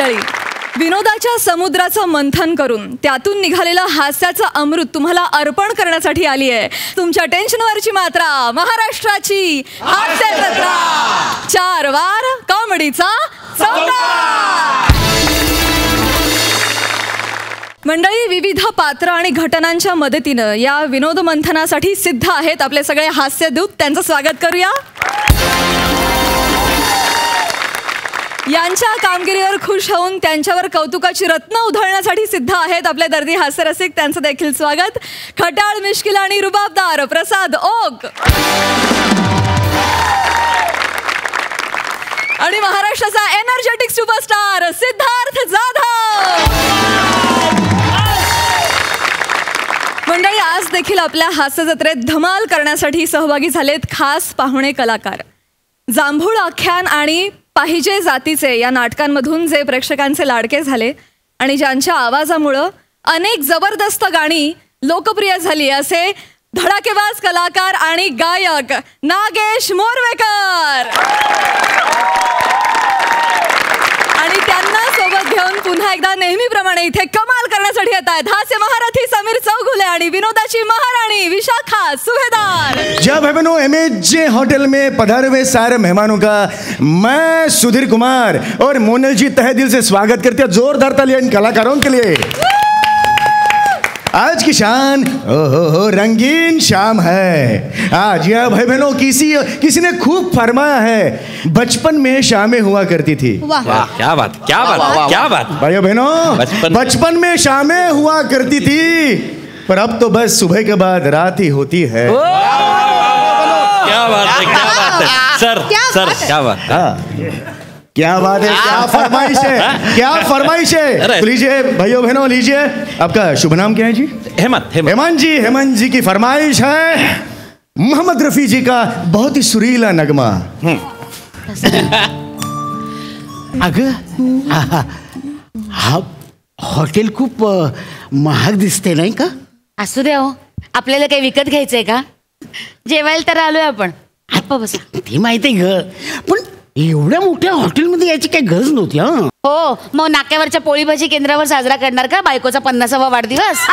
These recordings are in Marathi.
मंडळी, विनोदाच्या समुद्राचं मंथन करून त्यातून निघालेलं हास्याचं अमृत तुम्हाला अर्पण करण्यासाठी आली आहे तुमच्या टेन्शनवरची मात्रा, महाराष्ट्राची हास्य जत्रा. 4 वार कॉमेडीचा सम्राट. मंडळी, विविध पात्र आणि घटनांच्या मदतीनं या विनोद मंथनासाठी सिद्ध आहेत आपले सगळे हास्यदूत. त्यांचं स्वागत करूया. यांच्या कामगिरीवर खुश होऊन त्यांच्यावर कौतुकाची रत्न उधळण्यासाठी सिद्ध आहेत आपले दर्दी हास्यरसिक. त्यांचं देखील स्वागत. खट्याळ, मिश्किल आणि रुबाबदार प्रसाद ओक आणि महाराष्ट्राचा एनर्जेटिक सुपरस्टार सिद्धार्थ जाधव. मंडळी, आज देखील आपल्या हास्य जत्रेत धमाल करण्यासाठी सहभागी झालेत खास पाहुणे कलाकार. जांभूळ आख्यान आणि पाहिजे जातीचे या नाटकांमधून जे प्रेक्षकांचे लाडके झाले आणि ज्यांच्या आवाजामुळं अनेक जबरदस्त गाणी लोकप्रिय झाली असे धडाकेबाज कलाकार आणि गायक नागेश मोरवेकर. आणि त्यांना सोबत घेऊन पुन्हा एकदा नेहमीप्रमाणे इथे कमाल करण्यासाठी येत आहेत हास्य महारथी समीर चौगुले आणि विनोदाची महाराणी विशाखा सुभेदार. जय भाई बहनों, MAJ होटल में पधारे हुए सारे मेहमानों का मैं सुधीर कुमार और मोनल जी तहे दिल से स्वागत करते हैं. जोरदार तालियां इन कलाकारों के लिए. आज की शान ओहो रंगीन शाम है आज. या भाई बहनों, किसी ने खूब फरमाया है बचपन में शामें हुआ करती थी. वाह, क्या बात, क्या बात, क्या बात. भाइयों बहनों, बचपन में शामें हुआ करती थी, पर अब तो बस सुबह के बाद रात ही होती है. क्या बात है, क्या बात है सर, सर क्या बात. क्या बात है, क्या फरमाइश है, क्या फरमाइश है. तो लीजिए भाइयों बहनों, लीजिए. आपका शुभ नाम क्या है जी? हेमंत. हेमंत जी की फरमाइश है मोहम्मद रफी जी का बहुत ही सुरीला नगमा. अगं, हा हॉटेल खूप महाग दिसते नाही का? असू द्या हो, आपल्याला काही विकत घ्यायचंय का? जेवायला तर आलोय आपण. आप्पा बसा. ते माहिती आहे ग, पण एवढ्या मोठ्या हॉटेलमध्ये यायची काही गरज नव्हती. हो, मग नाक्यावरच्या पोळी भाजी केंद्रावर साजरा करणार का बायकोचा 50वा वाढदिवस?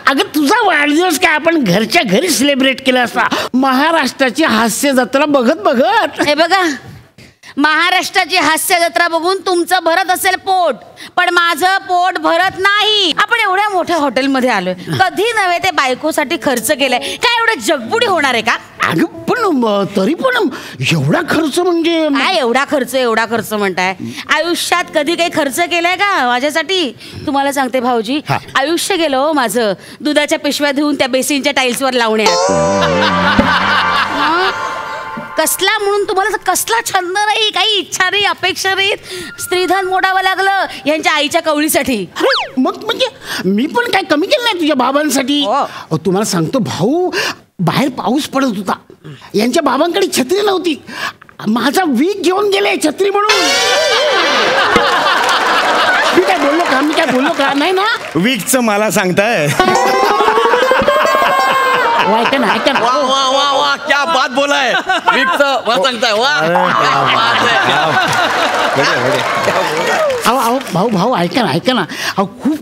अगं, तुझा वाढदिवस काय आपण घरच्या घरी सेलिब्रेट केला असता महाराष्ट्राची हास्य जत्रा बघत बघत. हे बघा, महाराष्ट्राची हास्य जत्रा बघून तुमचं भरत असेल पोट, पण माझं पोट भरत नाही. आपण एवढ्या मोठ्या हॉटेलमध्ये आलोय, कधी नव्हे ते बायकोसाठी खर्च केलाय. काय एवढं जगबुडी होणार आहे का? अगं, पण तरी पण एवढा खर्च म्हणजे काय एवढा खर्च म्हणताय? आयुष्यात कधी काही खर्च केलाय का माझ्यासाठी? तुम्हाला सांगते भाऊजी, आयुष्य गेलं हो माझं दुधाच्या पिशव्या धुवून त्या बेसिनच्या टाईल्सवर लावण्यात. कसला म्हणून तुम्हाला कसला छंद नाही, काही इच्छा नाही, अपेक्षा नाही. स्त्रीधन मोडावं लागलं यांच्या आईच्या कवळीसाठी. मग म्हणजे मी पण काय कमी केलं नाही तुझ्या बाबांसाठी. तुम्हाला सांगतो भाऊ, बाहेर पाऊस पडत होता, यांच्या बाबांकडे छत्री नव्हती, माझा वीक घेऊन गेले छत्री म्हणून. मी काय बोललो का? नाही ना. वीकचं मला सांगताय. ऐका ना. वाह, क्या बात बोला है. विकचं मला सांगताय. भाऊ ऐका ना. अहो, खूप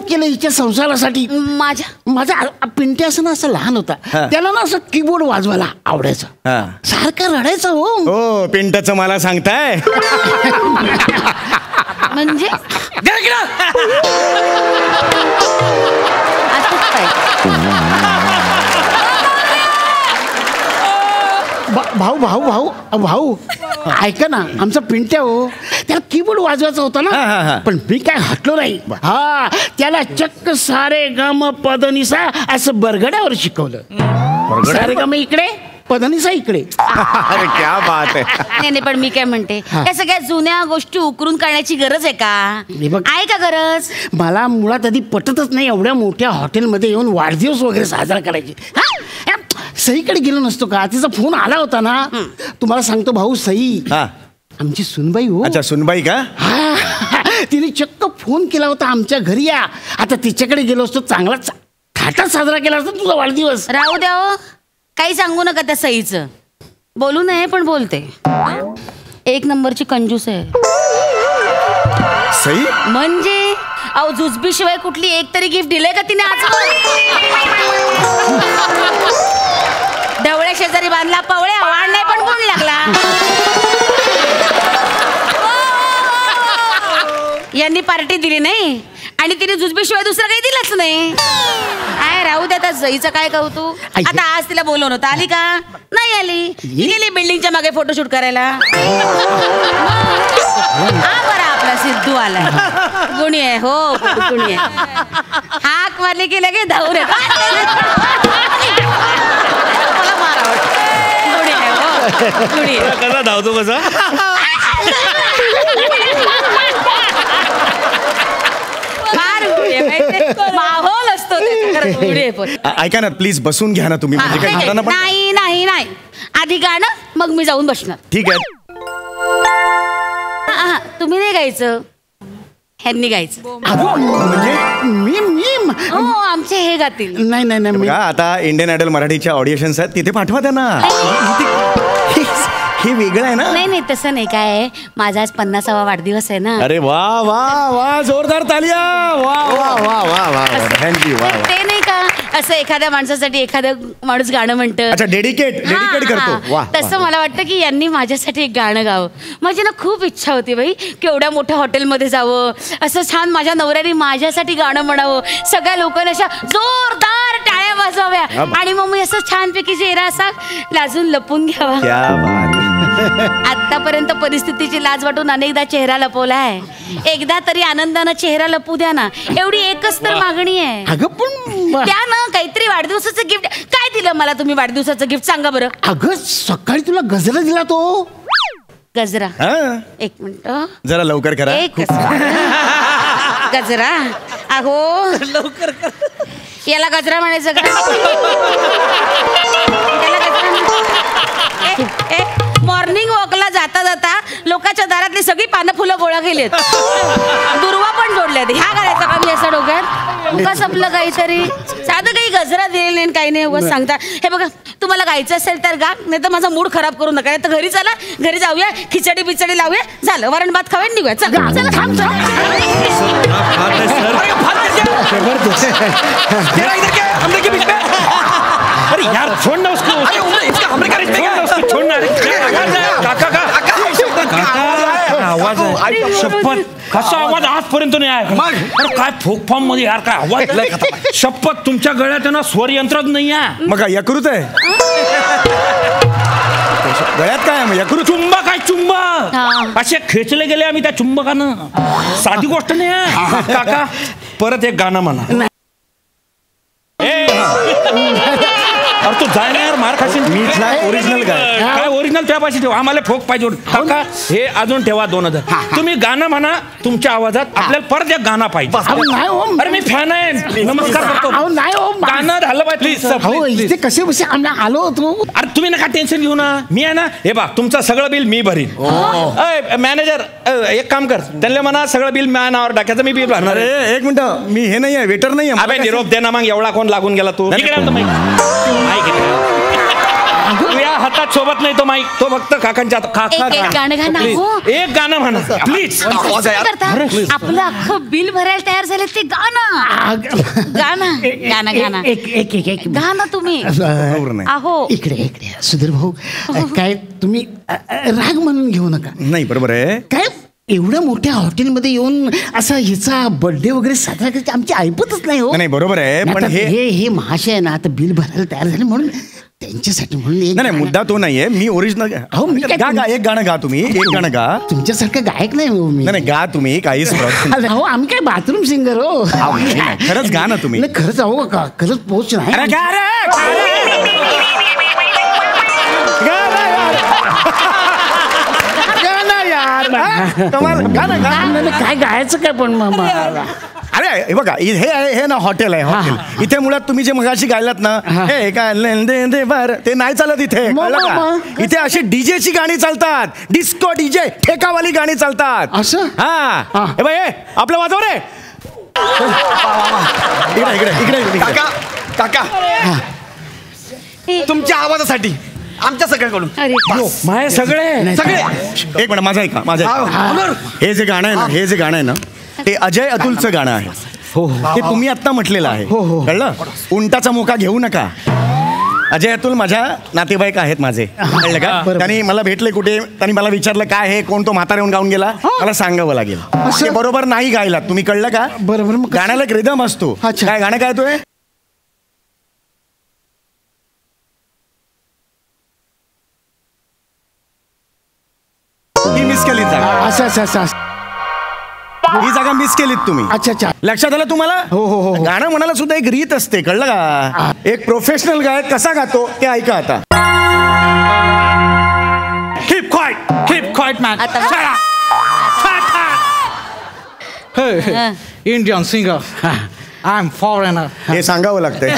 केलं हिच्या संसारासाठी. माझा पिंट्या असं लहान होता, त्याला ना असं कीबोर्ड वाजवायला आवडायचं, सारखं रडायचं. हो, पिंटाचं मला सांगताय. म्हणजे भाऊ ऐका ना, आमचा पिंट्या हो, त्याला कीबोर्ड वाजवायचा होता ना, पण मी काय हटलो नाही. त्याला चक्क सारे गम पदनिसा असं बरगड्यावर शिकवलं. सारे गम इकडे, पदनिसा इकडे. अरे क्या बात आहे. नाही, पण मी काय म्हणते, या सगळ्या जुन्या गोष्टी उकरून काढण्याची गरज आहे का? आहे का गरज? मला मुळात आधी पटतच नाही एवढ्या मोठ्या हॉटेलमध्ये येऊन वाढदिवस वगैरे साजरा करायची. सईकडे गेलो नसतो का? तिचा फोन आला होता ना. तुम्हाला सांगतो भाऊ, सई आमची सुनबाई हो. अच्छा, सुनबाई का? तिने चक्क फोन केला होता आमच्या घरी या. आता तिच्याकडे गेलो असतो, चांगला थाटात साजरा केला असता तुझा वाढदिवस. राहू द्या हो, काही सांगू नका त्या सईचं. बोलू नये पण बोलते. 1 नंबरची कंजूस आहे. सही म्हणजे अहो जुजबी शिवाय कुठली एक तरी गिफ्ट दिलंय का तिने आजवर? ढवळ्या शेजारी बांधला पवळ्या वाढ नाही पण कोण लागला. यांनी पार्टी दिली नाही आणि तिने जुजबी शिवाय दुसरं काही दिलंच नाही. काय राहू दे आता जईचं काय कौतुक. आता आज तिला बोलवलं होतं, आली का? नाही आली. गेली बिल्डिंगच्या मागे फोटोशूट करायला. हा बरा आपला सिद्धू आलाय. गुणी आहे हो, गुणी आहे. हाक मारली की लगे धावून येत. मला मारा गुणी आहे हो, गुणी आहे. कसा धावतो कसा. माहोल असतो ऐका ना प्लीज बसून घ्या ना तुम्ही. म्हणजे काही घरांना पण नाही नाही नाही आधी गाणं मग मी जाऊन बसणार. ठीक आहे. तुम्ही नाही गायचं, ह्यांनी गायचं. म्हणजे मी हो आमचे हे गातील. नाही नाही नाही बघा आता इंडियन आयडल मराठीच्या ऑडिशन्स आहेत तिथे पाठवा त्यांना. हे वेगळं आहे ना. नाही नाही तसं नाही. काय आहे, माझा आज 50वा वाढदिवस आहे ना. अरे वा वा वा जोरदार तालिया. वा वा वा वा वा थँक्यू. वा वा. ते नाही का असं एखाद्या माणसासाठी एखादं माणूस गाणं म्हणतं. अच्छा डेडिकेट करतो. वा तसं मला वाटतं की यांनी माझ्यासाठी एक गाणं गावं. माझी ना खूप इच्छा होती बाई की एवढ्या मोठ्या हॉटेलमध्ये जावं, असं छान माझ्या नवऱ्याने माझ्यासाठी गाणं म्हणावं, सगळ्या लोकांना अशा जोरदार टाळ्या वाजवाव्या आणि मग मी असं छानपैकी चेहरा असा लाजून लपून घ्यावा. क्या बात. आतापर्यंत परिस्थितीची लाज वाटून अनेकदा चेहरा लपवलाय. एकदा तरी आनंदानं चेहरा लपू द्या ना, एवढी एकच तर मागणी आहे. अगं पण त्या ना काहीतरी वाढदिवसाचं गिफ्ट. काय दिलं मला तुम्ही वाढदिवसाचं गिफ्ट सांगा बरं. अगं सकाळी तुला गजरा दिला तो. गजरा. हा एक मिनिट जरा लवकर करा. एक गजरा. अहो लवकर याला गजरा म्हणायचं का? याला गजरा मॉर्निंग वॉकला जाता जाता लोकांच्या दारातली सगळी पानं फुलं गोळा केलीत, दुर्वा पण जोडल्यात. ह्या घालायचा का मी असं डोक्यात? कसं आपलं काहीतरी साधं काही गजरा दिलेलं नाही काही नाही उगाच सांगता. हे बघा तुम्हाला गायचं असेल तर गा, नाही तर माझा मूड खराब करू नका. नाही तर घरी चला, घरी जाऊया, खिचडी बिचडी लावूया, झालं वरण भात खाऊया निघूया. चला थांब अरे यार छोड़ ना उसको. छोड़ ना. आवाज आहे शपथ. कसा आवाज आजपर्यंत नाही आहे. अरे काय फोक फॉर्म मध्ये यार काय आवाज. शपथ तुमच्या गळ्यात ना स्वर यंत्रच नाही आहे. मग काय यकृत आहे गळ्यात? काय मग यकृत? चुंबक आहे चुंबक. असे खेचले गेले आम्ही त्या चुंबकानं. साधी गोष्ट नाही आहे. काका परत एक गाणं म्हणा. अरे तू जाय ना यार मार खाशील. मीच नाही ओरिजिनल काय ओरिजिनल त्या पाशी ठेवा. आम्हाला फोक पाहिजे. काका हे अजून ठेवा 2000. तुम्ही गाणं म्हणा तुमच्या आवाजात. आपल्याला परत एक गाणं पाहिजे. अरे मी फॅन आहे. नमस्कार करतो. नाही हो गाणं झालं पाहिजे प्लीज. इथे कसे बसे आलो होतो. अरे तुम्ही नका टेन्शन घेऊ ना. मी आहे ना. हे बा तुमचं सगळं बिल मी भरीन. मॅनेजर एक काम कर, त्यांना म्हणा सगळं बिल माझ्या नावावर टाकायचं, मी बिल भरणार. अरे एक मिनिट, मी हे नाही आहे, वेटर नाही आहे. अबे निरोप दे ना मग. एवढा कोण लागून गेला तू. तुझ्या हातात सोबत नाही तो माईक. तो फक्त काकांच्या एक गाणं म्हणा प्लीज. आपलं अख्खं बिल भरायला तयार झाले ते गाणं. गाणं गाणं गाणं एक गाणं तुम्ही. अहो इकडे इकडे सुधीर भाऊ, काय तुम्ही राग म्हणून घेऊ नका. नाही बरोबर आहे. काय एवढ्या मोठ्या हॉटेलमध्ये येऊन असा ह्याचा बर्थडे वगैरे साजरा करायची आमची ऐपतच नाही हो. नाही बरोबर आहे, पण हे महाशय ना आता बिल भरायला तयार झाले म्हणून त्यांच्यासाठी म्हणून नाही मुद्दा तो नाहीये. मी ओरिजिनल गा एक गाणं गा तुम्ही. एक गाणं गा. तुमच्यासारखं गायक नाही हो मी. नाही गा तुम्ही. काहीच हो आम्ही काय बाथरूम सिंगर हो. खरंच गा ना तुम्ही. खरंच अहो खरंच पोच नाही. काय गायचं काय पण अरे हे बघा हे ना हॉटेल आहे. हॉटेल इथे मुळात तुम्ही जे मगाशी गायलात ना, हे काय ते नाही चालत इथे. इथे अशी डीजेची गाणी चालतात. डिस्को डीजे ठेकावाली गाणी चालतात. असं हा हे बाई आपलं वाजव रे. इकडे इकडे इकडे काका तुमच्या आवाजासाठी आमच्या सगळ्यांकडून. अरे माय सगळे सगळे एक मिनिट माझा ऐका माझा ऐका. हे जे गाणं आहे ना ते अजय अतुलचं गाणं आहे. ते तुम्ही आता म्हटलेलं आहे. कळलं? उंटाचा मोका घेऊ नका. अजय अतुल माझ्या नातेवाईक आहेत माझे. कळलं का? त्यांनी मला भेटले कुठे, त्यांनी मला विचारलं काय हे कोण तो म्हातारा येऊन गाऊन गेला, मला सांगावं लागेल. ते बरोबर नाही गायलात तुम्ही. कळलं का? बरोबर. गाण्याला एक रिदम असतो. काय गाणं काय तोय? ही मिस केलीत जागा. असं ही जागा मिस केलीत तुम्ही. अच्छा. लक्षात आलं तुम्हाला? हो. गाणं म्हणायला सुद्धा एक रीत असते. कळलं का? एक प्रोफेशनल गायक कसा गातो ते ऐका आता. Keep quiet, man. आता Hey, Indian singer. I'm foreigner. हे सांगावं लागतंय.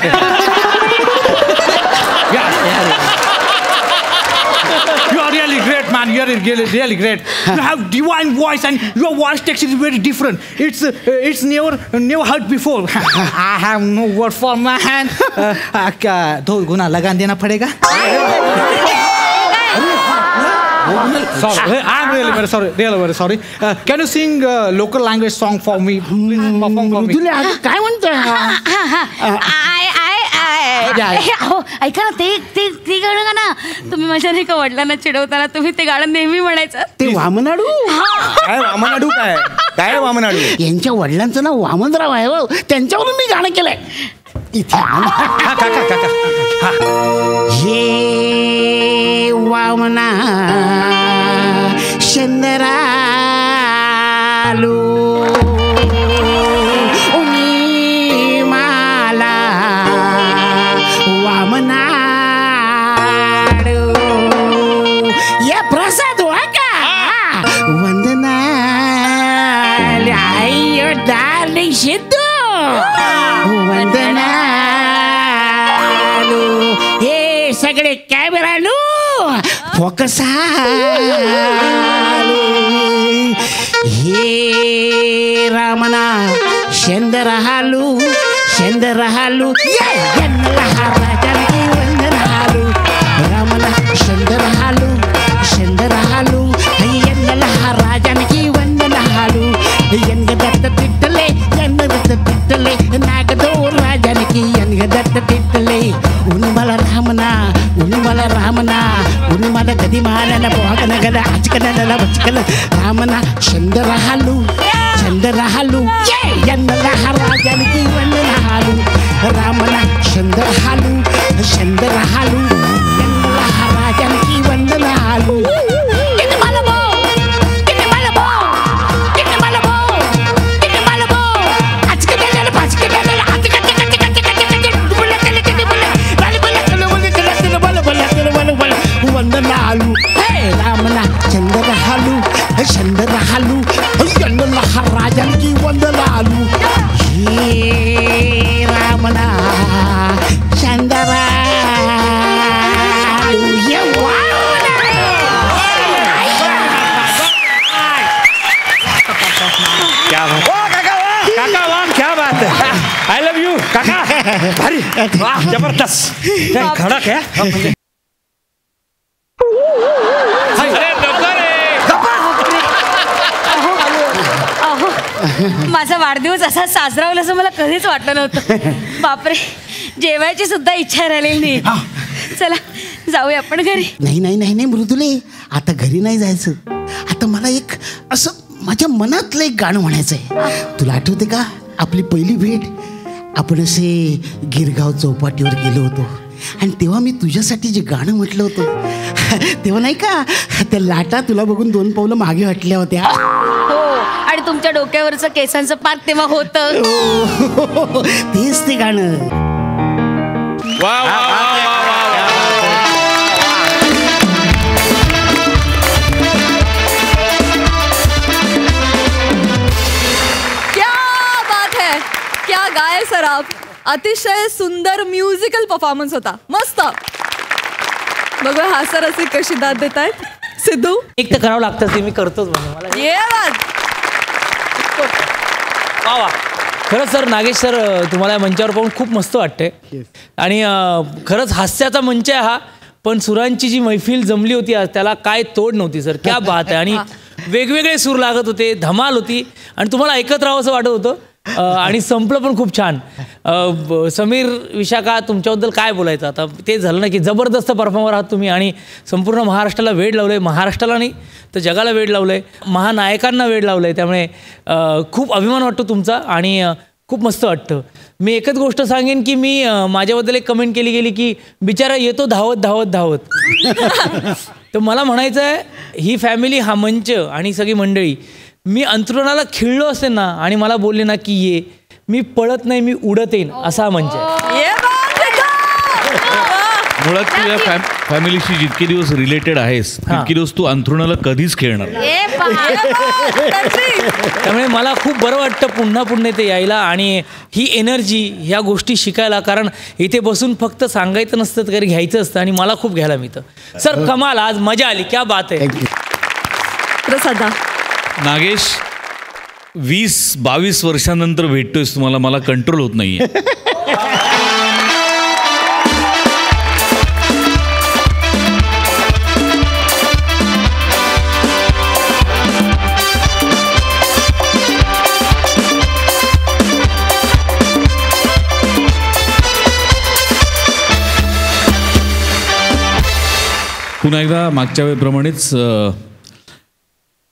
You are really great, man. You are really great. You have divine voice, and your voice texture is very different. It's never heard before. I have no word for man. दो गुना लगान देना पड़ेगा. Sorry, I'm really very sorry. Can you sing local language song for me? Please perform for me. तुला काय म्हणतोय? अहो ऐका ना, ते गाणं गा ना. तुम्ही माझ्या नाही का वडिलांना चिडवताना तुम्ही ते गाणं नेहमी म्हणायचं. ते वामनाडू. काय वामनाडू? काय वामनाडू? यांच्या वडिलांचं नाव वामनराव आहे हो. त्यांच्यावरून मी गाणं केलंय. इथे हे वामना शंदरालू माला वामनाडू या प्रसाद वाका वंदना आयो डार्लिंग सिद्धू वंदना हे सगळे कॅमेरालू फोकस हे रामना शंदरहालू राजानकी वंदनालू रामना शंदरहालू राजानकी वंदनालू दत्त तिट्टले नागदो राजानकी दत्त तिट्टले उन्मला रामना उन्मला गदी मानला पोगन गद आचकनला बचकन रामना चंद्रहालू यन्नला राजानकी वंदनालू रामना चंद्रहालू यन्नला राजानकी वंदनालू वंदनालू रामना चंद्रहालू यन्नला राजानकी वंदनालू हे रामना चंद्रहालू ये क्या बात, क्या बात है. I love you काका. भारी, वाह, जबरदस्त. खडक आहे. माझा वाढदिवस असा साजरा होईल असं मला कधीच वाटलं नव्हतं. बापरे, जेवायची सुद्धा इच्छा राहिलेली नाही. चला जाऊया आपण घरी. नाही मृदुले, आता घरी नाही जायचं. आता मला एक असं माझ्या मनातलं एक गाणं म्हणायचं आहे. तुला आठवते का आपली पहिली भेट? आपण असे गिरगाव चौपाटीवर गेलो होतो आणि तेव्हा मी तुझ्यासाठी जे गाणं म्हटलं होतं तेव्हा नाही का त्या लाटा तुला बघून 2 पावलं मागे हटल्या होत्या. आणि तुमच्या डोक्यावरचं केसांचं पाक तेव्हा होतं. तेच ते गाणं. क्या बात है, क्या गाय सर आप. अतिशय सुंदर म्युझिकल परफॉर्मन्स होता. मस्त. बघूया हा सर अशी कशी दाद देत आहेत. सिद्धू एक तर करावं लागतं ते मी करतोच. म्हणजे मला ये बात. वा खरंच सर, नागेश सर तुम्हाला मंचावर पाहून खूप मस्त वाटते. आणि खरंच हास्याचा मंच आहे हा. पण सुरांची जी मैफिल जमली होती आज त्याला काय तोड नव्हती सर. क्या बात आहे. आणि वेगवेगळे सूर लागत होते, धमाल होती आणि तुम्हाला ऐकत राहावं असं वाटत होतं. आणि संपलं पण खूप छान. समीर, विशाखा, तुमच्याबद्दल काय बोलायचं आता. ते झालं ना की जबरदस्त परफॉर्मर आहात तुम्ही आणि संपूर्ण महाराष्ट्राला वेड लावलं आहे. महाराष्ट्राला नाही तर जगाला वेड लावलं आहे, महानायकांना वेड लावलं आहे. त्यामुळे खूप अभिमान वाटतो तुमचा आणि खूप मस्त वाटतं. मी एकच गोष्ट सांगेन की मी माझ्याबद्दल एक कमेंट केली गेली की बिचारा येतो धावत धावत धावत. तर मला म्हणायचं आहे ही फॅमिली, हा मंच आणि सगळी मंडळी, मी अंथरुणाला खिळलो असेल ना आणि मला बोलले ना की ये, मी पळत नाही, मी उडत येईन, असा हा मंच आहे. मुळात तू या फॅमिलीशी जितके दिवस रिलेटेड आहेस तितके दिवस तू अंथरुणाला कधीच खेळणार. त्यामुळे मला खूप बरं वाटतं पुन्हा पुन्हा इथे यायला आणि ही एनर्जी, ह्या गोष्टी शिकायला. कारण इथे बसून फक्त सांगायचं नसतं तर घ्यायचं असतं आणि मला खूप घ्यायला मिळतं. सर कमाल, आज मजा आली, क्या बात आहे. प्रसादा, नागेश, 20-22 वर्षांनंतर भेटतोयस तुम्हाला, मला कंट्रोल होत नाहीये. पुन्हा एकदा मागच्या वेळेप्रमाणेच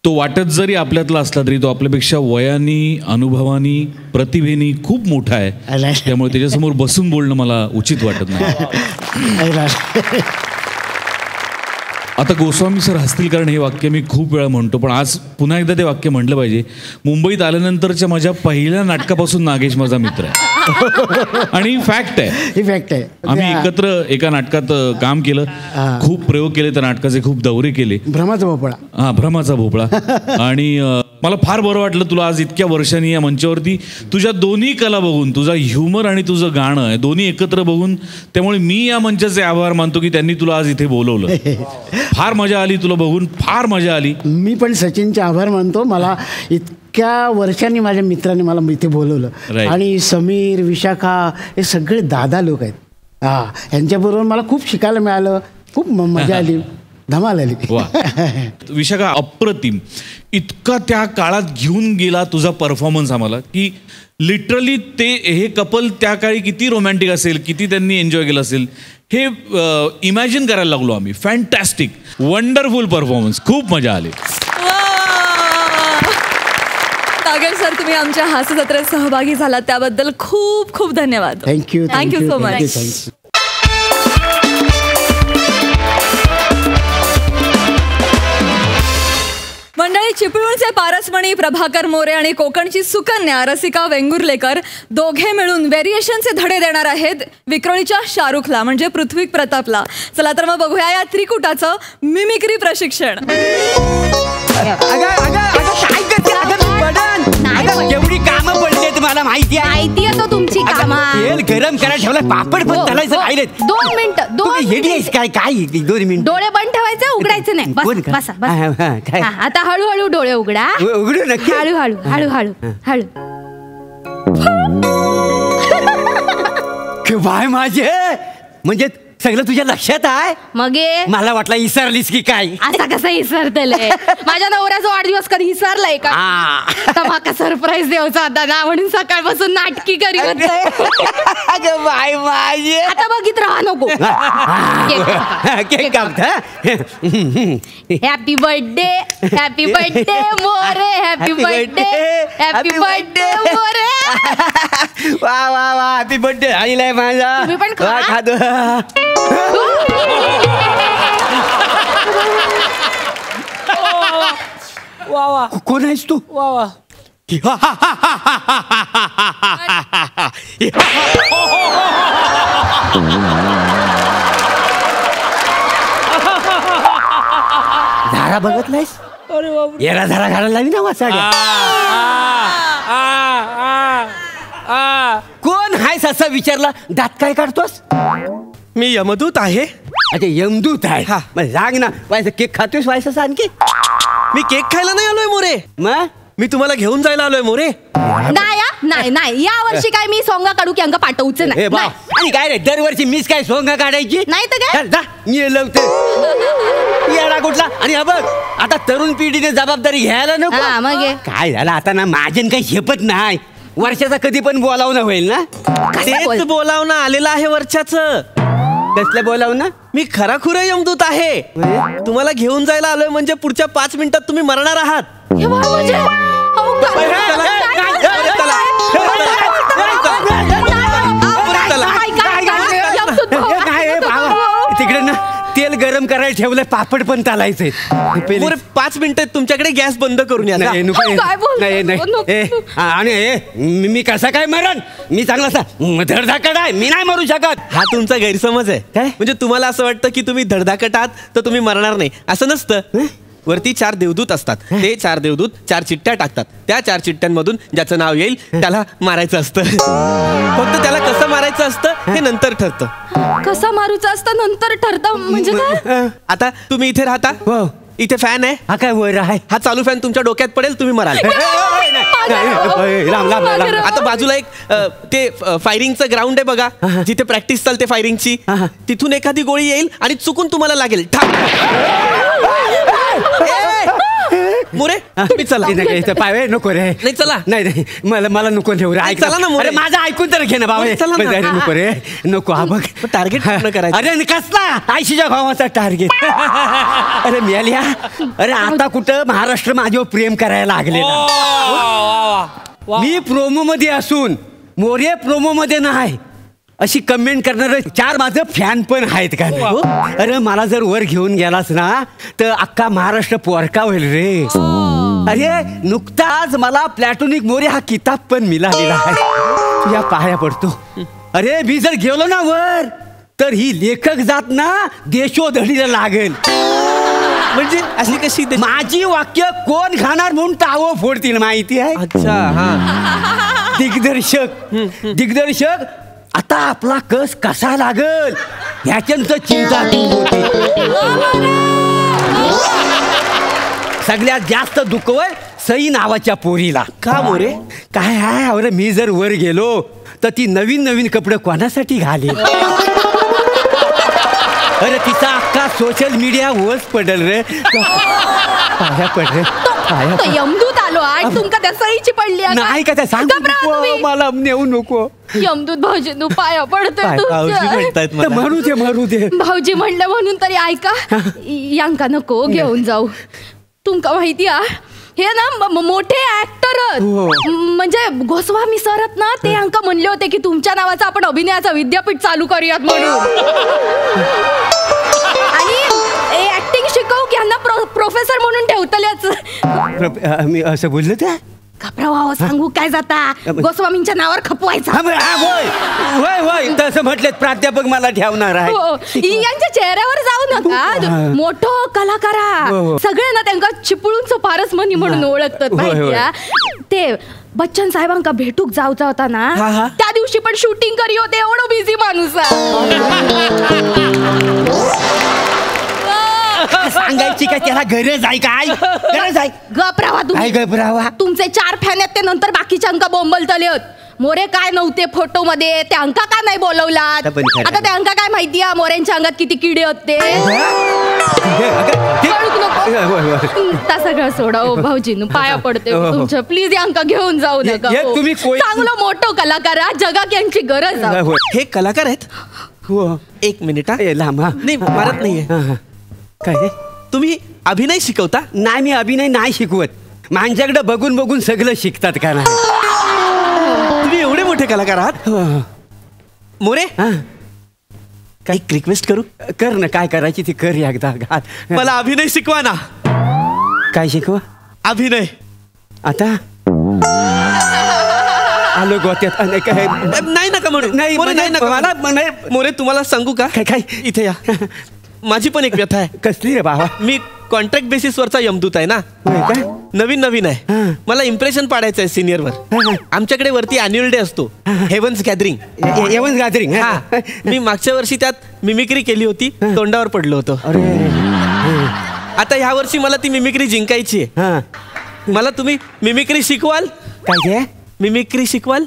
तो वाटत जरी आपल्यातला असला तरी तो आपल्यापेक्षा वयानी, अनुभवानी, प्रतिभेनी खूप मोठा आहे. त्यामुळे त्याच्यासमोर बसून बोलणं मला उचित वाटत नाही. आता गोस्वामी सर हसतील कारण हे वाक्य मी खूप वेळा म्हणतो, पण आज पुन्हा एकदा ते वाक्य म्हटलं पाहिजे. मुंबईत आल्यानंतरच्या माझ्या पहिल्या नाटकापासून नागेश माझा मित्र आहे. आणि फॅक्ट आहे. आम्ही एकत्र एका नाटकात काम केलं, खूप प्रयोग केले, त्या नाटकाचे खूप दौरे केले. भ्रमाचा भोपळा. हा, भ्रमाचा भोपळा. आणि मला फार बरं वाटलं तुला आज इतक्या वर्षांनी या मंचावरती तुझ्या दोन्ही कला बघून, तुझा ह्युमर आणि तुझं गाणं दोन्ही एकत्र बघून. त्यामुळे मी या मंचाचे आभार मानतो की त्यांनी तुला आज इथे बोलवलं. फार मजा आली तुला बघून, फार मजा आली. मी पण सचिनचे आभार मानतो. मला इतक्या वर्षांनी माझ्या मित्राने मला इथे बोलवलं. आणि समीर, विशाखा हे सगळे दादा लोक आहेत. यांच्याबरोबर मला खूप शिकायला मिळालं, खूप मजा आली, धमाल आली. वा विशाखा, अप्रतिम. इतका त्या काळात घेऊन गेला तुझा परफॉर्मन्स आम्हाला की लिटरली ते हे कपल त्या काळी किती रोमॅन्टिक असेल, किती त्यांनी एन्जॉय केलं असेल हे इमॅजिन करायला लागलो आम्ही. फॅन्टॅस्टिक, वंडरफुल परफॉर्मन्स, खूप मजा आली. नागेश सर, तुम्ही आमच्या हास्य जत्रेत सहभागी झालात त्याबद्दल खूप खूप धन्यवाद. Thank you so much. मंडळी, चिपळूणचे पारसमणी प्रभाकर मोरे आणि कोकणची सुकन्या रसिका वेंगुर्लेकर दोघे मिळून व्हेरिएशनचे धडे देणार आहेत विक्रोळीच्या शाहरुखला म्हणजे पृथ्वी प्रतापला. चला तर मग बघूया या त्रिकुटाचं मिमिक्री प्रशिक्षण. एवढी कामं पडली तुम्हाला माहिती आहे तो तुमची कामं. तेल गरम करायला ठेवलं, पापड पण तळायचं राहिलेत. 2 मिनिटं, 2 मिनिट. काय 2 मिनिट. डोळे बंद ठेवायचे, उघडायचे नाही. बसा. आता हळूहळू डोळे उघडा. उघडू नक्की. हळूहळू हळूहळू हळू. बाय माझे, म्हणजे सगळं तुझ्या लक्षात आहे. मग मला वाटलं विसरलीस की काय. असा कसा विसरतले? माझ्या नवऱ्याचा वाढदिवस कधी विसरलाय का? माका सरप्राईज द्यायचा होता ना म्हणून सकाळपासून नाटकी करी होते. बाय माझे, आता बघित राहा नको. केक कापता. Happy birthday, happy birthday More, happy birthday, happy birthday More. वा वा वा, हॅपी बर्थडे आईलाय माझा. तुम्ही पण खा. खातो. कोण आहेस तू? वा वा. झाडा बघत नाहीस? अरे बाबा, येरा झाडा घालायला लागली ना वाचाड्या. कोण आहेस असं विचारला, दात काय काढतोस? मी यमदूत आहे. अच्छा, यमदूत आहे. मग सांग ना, व्हायचं केक खातोस व्हायचं सांग की. मी केक खायला नाही आलोय मोरे. मग मी तुम्हाला घेऊन जायला आलोय मोरे. नाही या वर्षी काय मी सोंगा काढू की अंग पाठवूच नाही. आणि काय रे दरवर्षी मीच काय सोंगा काढायची? नाही तर काय? चल, जा, मी येडा कुठला. आणि हा बघ आता तरुण पिढीने जबाबदारी घ्यायला नको. मग काय झालं आता ना माझ्यान काही झेपत नाही. वर्षाचा कधी पण बोलावणं होईल ना. तेच बोलावणं आलेलं आहे वर्षाचं. कसलं बोलावणं? मी खराखुरं यमदूत आहे. तुम्हाला घेऊन जायला आलोय म्हणजे पुढच्या 5 मिनिटात तुम्ही मरणार आहात. तिकडे ना तेल गरम करायला ठेवलंय, पापड पण चालायचंय. 5 मिनिटात तुमच्याकडे गॅस बंद करून या. नाही आणि मी कसा काय मरण? मी चांगला धडधाकट आहे, मी नाही मरू शकत. हा तुमचा गैरसमज आहे. म्हणजे तुम्हाला असं वाटतं की तुम्ही धडधाकट आहात तर तुम्ही मरणार नाही. असं नसतं. वरती 4 देवदूत असतात. ते 4 देवदूत 4 चिठ्ठ्या टाकतात. त्या 4 चिठ्ठ्यांमधून ज्याचं नाव येईल त्याला मारायचं असतं. फक्त त्याला कसं मारायचं असतं हे नंतर ठरतं. कसं मारूचं असतं नंतर ठरतं म्हणजे काय? आता तुम्ही इथे राहता. इथे फॅन आहे. हा काय वर आहे? हा चालू फॅन तुमच्या डोक्यात पडेल, तुम्ही मराल. आता बाजूला एक ते फायरिंगचं ग्राउंड आहे बघा, जिथे प्रॅक्टिस चालते फायरिंगची. तिथून एखादी गोळी येईल आणि चुकून तुम्हाला लागेल. मोरे तुम्ही चला. पाय नको रे. नाही चला. नाही मला नको ठेवू रे. ऐक चला ना मोरे. माझं ऐकून तर घे ना बाबा. नको रे नको. हा बघ टार्गेट पूर्ण करायचं. अरे कसला 80च्या भावाचा टार्गेट. अरे मिळाल्या. अरे आता कुठं महाराष्ट्र माझ्यावर प्रेम करायला लागले. मी प्रोमो मध्ये असून मोरे प्रोमो मध्ये नाही अशी कमेंट करणार 4 माझं फॅन पण आहेत का? अरे मला जर वर घेऊन गेलास ना तर अख्खा महाराष्ट्र पोरका होईल रे. अरे नुकताच मला प्लॅटोनिक मोरे हा किताब पण मिळालेला आहे. तुझ्या पाया पडतो. अरे मी जर गेलो ना वर तर ही लेखक जात ना देशोधडीला लागेल. म्हणजे अशी कशी? माझी वाक्य कोण खाणार म्हणून टावं फोडतील माहिती आहे. अच्छा. हा दिग्दर्शक आता आपला कस कसा लागल ह्याच्यात चिंता होती. सगळ्यात जास्त दुखवय सई नावाच्या पोरीला. का मोरे? काय आहे अरे मी जर वर गेलो तर ती नवीन कपडे कोणासाठी घालेल? अरे तिचा अख्खा सोशल मीडिया वच पडल रे. पाया पड रे. यमदूत आलो आणि तुमका त्या सईची पडली नाही का? त्या सांग मला नेऊ नको. यमदूत भाऊजी तू पाया पडतोय. म्हणू दे भाऊजी म्हणलं म्हणून तरी ऐका. यांका नको घेऊन जाऊ. तुमका माहिती आहे हे ना मोठे ऍक्टर म्हणजे गोस्वामी सरत ना ते अंक म्हणले होते की तुमच्या नावाचा आपण अभिनयाचा विद्यापीठ चालू करूयात म्हणून. आणि ऍक्टिंग शिकवू की यांना प्रोफेसर म्हणून ठेवतल्याच. मी असं बोललो त्या घाबरावा सांगू काय जाता गोस्वामींच्या नावावर खपवायचा. होय तसं म्हटलं प्राध्यापक मला ठेवणार आहे. यांच्या चेहऱ्यावर जाऊ नका. मोठो कलाकार सगळे ना त्यांना चिपळूणचं पारस मनी म्हणून ओळखतात माहिती. ते बच्चन साहेबांका भेटूक जाऊचा होता ना त्या दिवशी पण शूटिंग करी होते. एवढं बिझी माणूस सांगायची काय त्याला गरज आहे काय? गरज आहे. गपरावा तुम्ही. गपरावा. तुमचे 4 फॅन आहेत ते नंतर बाकीच्या अंका बोंबलतले मोरे काय नव्हते फोटो मध्ये ते अंका का नाही बोलवलात? आता त्या अंका काय माहिती आहे मोऱ्यांच्या अंगात किती किडे होते. सगळं सोडा ओ भाऊजीनु पाया पडते तुमच्या. प्लीज या अंका घेऊन जाऊ नका. तुम्ही चांगलं मोठं कलाकार जगात यांची गरज आहे. हे कलाकार आहेत. 1 मिनिट. नाही मारत नाहीये. काय तुम्ही अभिनय शिकवता? नाही मी अभिनय नाही शिकवत. माझ्याकडे बघून सगळं शिकतात का नाही. तुम्ही एवढे मोठे कलाकार आहात मोरे. काही रिक्वेस्ट करू? कर ना. काय करायची ती कर एकदा. मला अभिनय शिकवा ना. काय शिकवा? अभिनय. आता आलो गोत्यात. नाही नका म्हणू. नाही नका मला. मोरे तुम्हाला सांगू का? काय इथे या. माझी पण एक व्यथा आहे. कसली रे बाबा? मी कॉन्ट्रॅक्ट बेसिस वरचा यमदूत आहे ना. नवीन आहे. मला इम्प्रेशन पाडायचं आहे सिनियरवर. आमच्याकडे वरती अॅन्युअल डे असतो. Heavens gathering. मी मागच्या वर्षी त्यात मिमिक्री केली होती. तोंडावर पडलो होतो. आता ह्या वर्षी मला ती मिमिक्री जिंकायची आहे. मला तुम्ही मिमिक्री शिकवाल? काय ते मिमिक्री शिकवाल?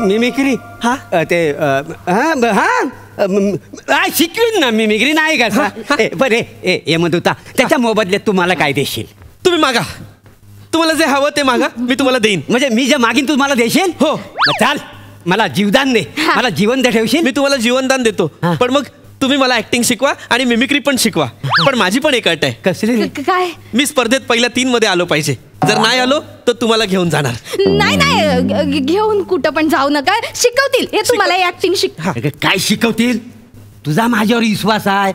मिमिक्री? हा ते शिकवीन ना मिमिक्री, नाही का? बरे हे म्हणत होता त्याच्या मोबदल्यात तुम्हाला काय देशील? तुम्ही मागा, तुम्हाला जे हवं ते मागा, मी तुम्हाला देईन. म्हणजे मी जे मागीन तू मला देशील? हो. चाल, मला जीवदान दे, मला जीवन दे ठेवशील. मी तुम्हाला जीवनदान देतो, पण मग तुम्ही मला ऍक्टिंग शिकवा आणि मिमिक्री पण शिकवा. पण माझी पण एक अट आहे. कसली? काय? मी स्पर्धेत पहिल्या 3 मध्ये आलो पाहिजे. जर नाही आलो तर तुम्हाला घेऊन जाणार. नाही घेऊन कुठं पण जाऊ नका, शिकवतील हे तुम्हाला ऍक्टिंग काय शिकवतील? तुझा माझ्यावर विश्वास आहे,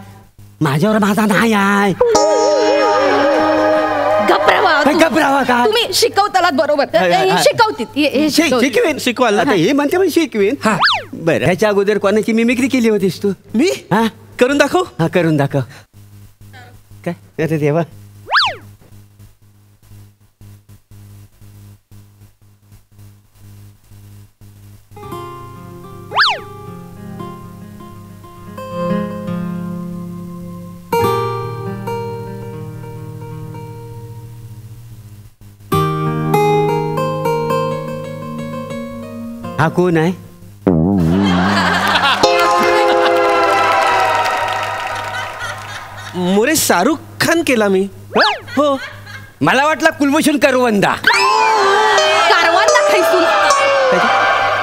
माझ्यावर माझा नाही आहे. घबरावा का? तुम्ही शिकवतालात बरोबर, शिकवतील शिकवेन. शिकवाल ना? हे म्हणते पण शिकवेन. बरं, ह्याच्या अगोदर कोणाची मिमिक्री केली होतीस तू? मी करून दाखव. हा, करून दाखव. काय? अरे देवा. हा कोण आहे? मोरे शाहरुख खान केला मी. हो, मला वाटला कुलभूषण करवंदा. करवंदा खायसून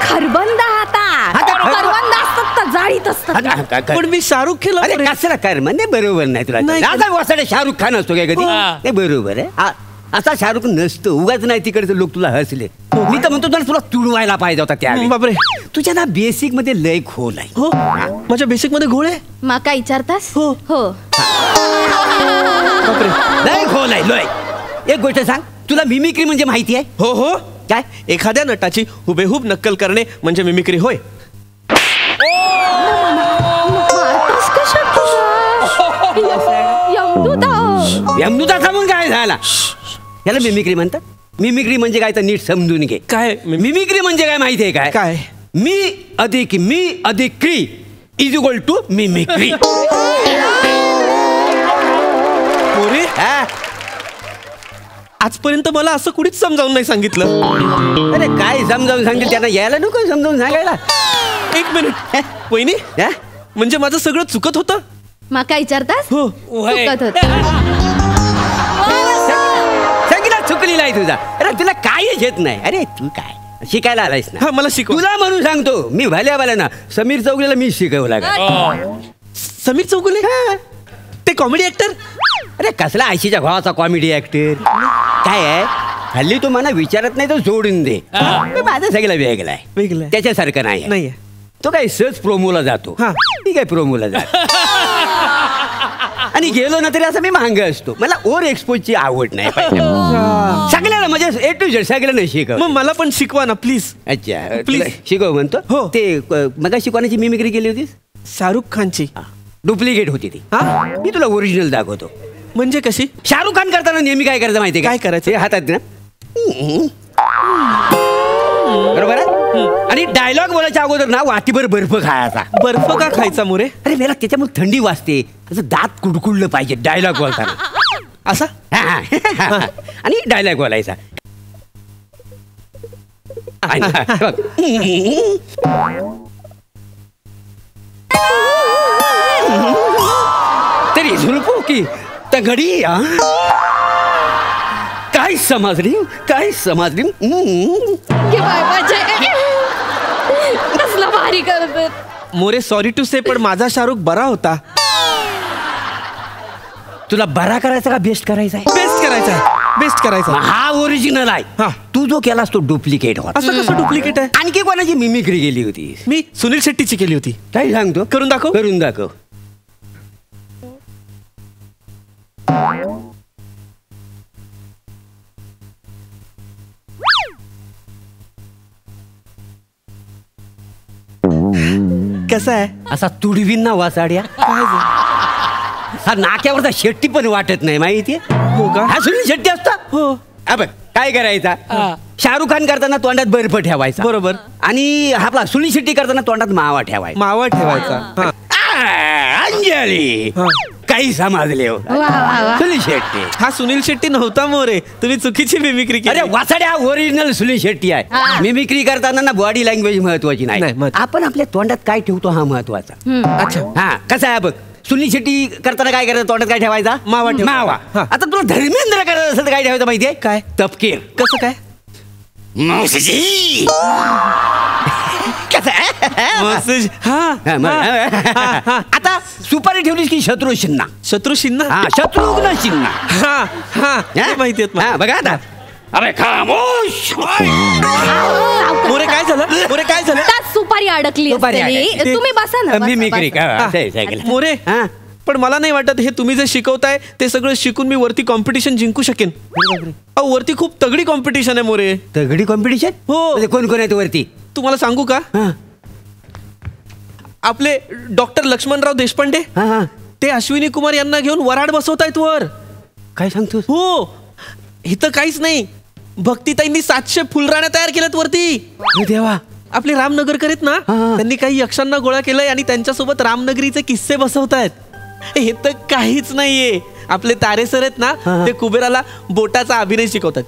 खरबंदा करवंदा असतात तर जाळीत असतात. पण मी शाहरुख केला. अरे कसला कर म्हणजे बरोबर नाही तुला. राजा वासाडे शाहरुख खान असतो काय कधी? ते बरोबर आहे. असा शाहरुख नसतो, उगाच नाही तिकडचे लोक तुला हसले. मी तर म्हणतो तुला तुडवायला पाहिजे होता त्या. बापरे, तुझ्या ना बेसिक मध्ये लय खोल आहे. हो, माझ्या बेसिक मध्ये घोळ आहे. माका विचारतास? हो हो. बापरे, लय खोल आहे लय. एक गोष्ट सांग, तुला मिमिक्री म्हणजे माहिती आहे? हो हो. काय? एखाद्या नटाची हुबेहूब नक्कल करणे म्हणजे मिमिक्री होय. यमदूता समजून काय झाला? याला मिमिक्री म्हणतात. मिमिक्री म्हणजे काय तर नीट समजून घे. काय मिमिक्री म्हणजे काय माहिती आहे काय? काय? मी अधिक क्री is equal to mimicry. More, आजपर्यंत मला असं कुणीच समजावून नाही सांगितलं. अरे काय समजावून सांगेल त्यांना? यायला नको समजावून सांगायला. 1 मिनिट वहिनी, म्हणजे माझं सगळं चुकत होतं? माका विचारतास? हो. चुकत होत. सगळं चुकलेला आहे तुझा. अरे तुला कायच येत नाही. अरे तू काय शिकायला आलायस ना? मला शिकव. तुला म्हणून सांगतो, मी भल्या ना समीर चौगुलेला मी शिकवला. समीर चौगुले ते कॉमेडी ऍक्टर? अरे कसला आयशीच्या भावाचा कॉमेडी ऍक्टर? काय आहे, हल्ली तो मला विचारत नाही तर सोडून दे. माझं सगळं वेगळं आहे. वेगळं त्याच्यासारखं नाही. तो काय सहज प्रोमोला जातो. मी काय प्रोमोला जातो आणि गेलो ना तरी असं मी मांग असतो. मला ओव्हर एक्सपोजची आवड नाही. सगळ्याला म्हणजे ए टू झेड सगळ्यांना शिकव. मग मला पण शिकवा ना प्लीज. अच्छा प्लीज शिकव म्हणतो. हो, ते मगाशी कोणाची मिमिक्री केली होतीस? शाहरुख खानची. डुप्लिकेट होती ती. मी तुला ओरिजिनल दाखवतो. म्हणजे कशी? शाहरुख खान करताना नेहमी काय करायचं माहिती? काय करायचं? हे हातात ना, बरोबर आहे. आणि डायलॉग बोलायच्या अगोदर ना वाटीभर बर्फ खायचा. बर्फ का खायचा मोरे? अरे मला त्याच्यामुळे थंडी वाजते. असं दात कुडकुडलं पाहिजे डायलॉग बोलताना. असा? आणि डायलॉग बोलायचा. तरी झुलपू की तगडी. काय समजली? कसलं भारी करत मोरे. सॉरी टू से, पण माझा शाहरुख बरा होता. तुला बरा करायचा का बेस्ट करायचा आहे? बेस्ट करायचा आहे. बेस्ट करायचा. हा ओरिजिनल आहे. तू जो केलास तो डुप्लिकेट होता. असं कसं डुप्लिकेट आहे? आणखी कोणाची मिमिक्री केली होती? मी सुनील शेट्टीची केली होती. काय सांगतो? करून दाखव. करून दाखव. कसा आहे? असा तुडवीन ना वासाड्या. हा नाक्यावरचा शेट्टी पण वाटत नाही माहितीये. हो का? हा सुनील शेट्टी असता. हो. बघ काय करायचा, शाहरुख खान करताना तोंडात बर्फ ठेवायचा. बरोबर. आणि आपला सुनील शेट्टी करताना तोंडात मावा ठेवायचा. मावा ठेवायचा. अंजली काही समजले हो. सुनील शेट्टी. हा सुनील शेट्टी नव्हता मोरे, तुम्ही चुकीची मिमिक्री केली. अरे वासाड्या ओरिजिनल सुनील शेट्टी आहे. मिमिक्री करताना ना बॉडी लँग्वेज महत्वाची नाही, आपण आपल्या तोंडात काय ठेवतो हा महत्वाचा. अच्छा. हा कसं आहे बघ, सुनील शेट्टी करताना काय करायचं, तोंडात काय ठेवायचा, मावा ठेव. मावा. आता तुला धर्मेंद्र करायचं असेल तर काय ठेवायचं माहितीये काय? तपकीर. कसं काय? आता सुपारी ठेवलीस की शत्रू शिन्ना. शत्रू शिन्ना. शत्रुघ्न शिन्ना. माहिती आहेत बघा आता. अरे खामोश. मोरे काय झालं, मोरे काय झालं? सुपारी अडकली. तुम्ही बसा ना. मिमिक्री मोरे, पण मला नाही वाटत हे तुम्ही जे शिकवताय ते सगळं शिकून मी वरती कॉम्पिटिशन जिंकू शकेन. वरती खूप तगडी कॉम्पिटिशन आहे मोरे. तगडी कॉम्पिटिशन? हो. कोण कोण आहे वरती तुम्हाला सांगू का? आपले डॉक्टर लक्ष्मणराव देशपांडे ते अश्विनी कुमार यांना घेऊन वराड बसवतायत वर. काय सांगतो? हो. इथं काहीच नाही, भक्तीताईंनी 700 फुलराण्या तयार केल्यात वरती. देवा. आपले रामनगरकर आहेत ना, त्यांनी काही यक्षांना गोळा केलंय आणि त्यांच्यासोबत रामनगरीचे किस्से बसवतायत. हे तर काहीच नाहीये. आपले तारे सर आहेत ना, ते कुबेराला बोटाचा अभिनय शिकवतात.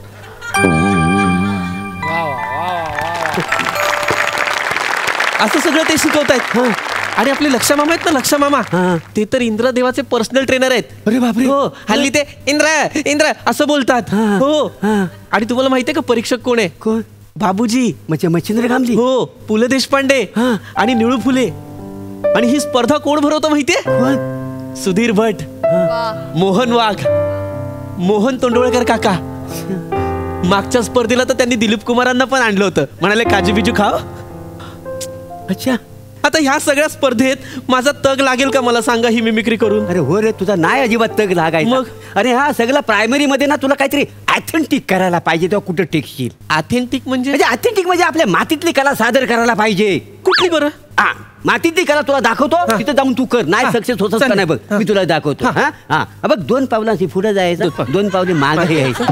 असं सगळं ते शिकवतायत. आणि आपले लक्षा मामा आहेत ना, लक्षा मामा, ते तर इंद्रदेवाचे पर्सनल ट्रेनर आहेत. अरे बापरे. हो. हल्ली ते इंद्र इंद्र असं बोलतात. हो. आणि तुम्हाला माहितीये का परीक्षक कोण आहे? कोण? बाबूजी. म्हणजे मच्छिंद्र कामली. हो. पु ल देशपांडे आणि निळू फुले. आणि ही स्पर्धा कोण भरवतं माहितीये? सुधीर भट, मोहन वाघ, मोहन तोंडवळकर काका. मागच्या स्पर्धेला तर त्यांनी दिलीप कुमारांना पण आणलं होतं, म्हणाले काजू बिजू खाव. अच्छा. आता ह्या सगळ्या स्पर्धेत माझा तग लागेल का मला सांगा ही मिमिक्री करून? अरे हो रे, तुझा नाही अजिबात तग लागायचा. मग? अरे हा सगळं प्रायमरी मध्ये ना तुला काहीतरी ऑथेंटिक करायला पाहिजे, तेव्हा कुठं टेकशील. ऑथेंटिक म्हणजे? ऑथेंटिक म्हणजे आपल्या मातीतली कला सादर करायला पाहिजे. कुठली बरं? मातीतली कला तुला दाखवतो, तिथे जाऊन तू कर. नाही सक्सेस होतच का नाही बघ, मी तुला दाखवतो. बघ 2 पावलांची पुढे जायचं, 2 पावले मागे यायचं,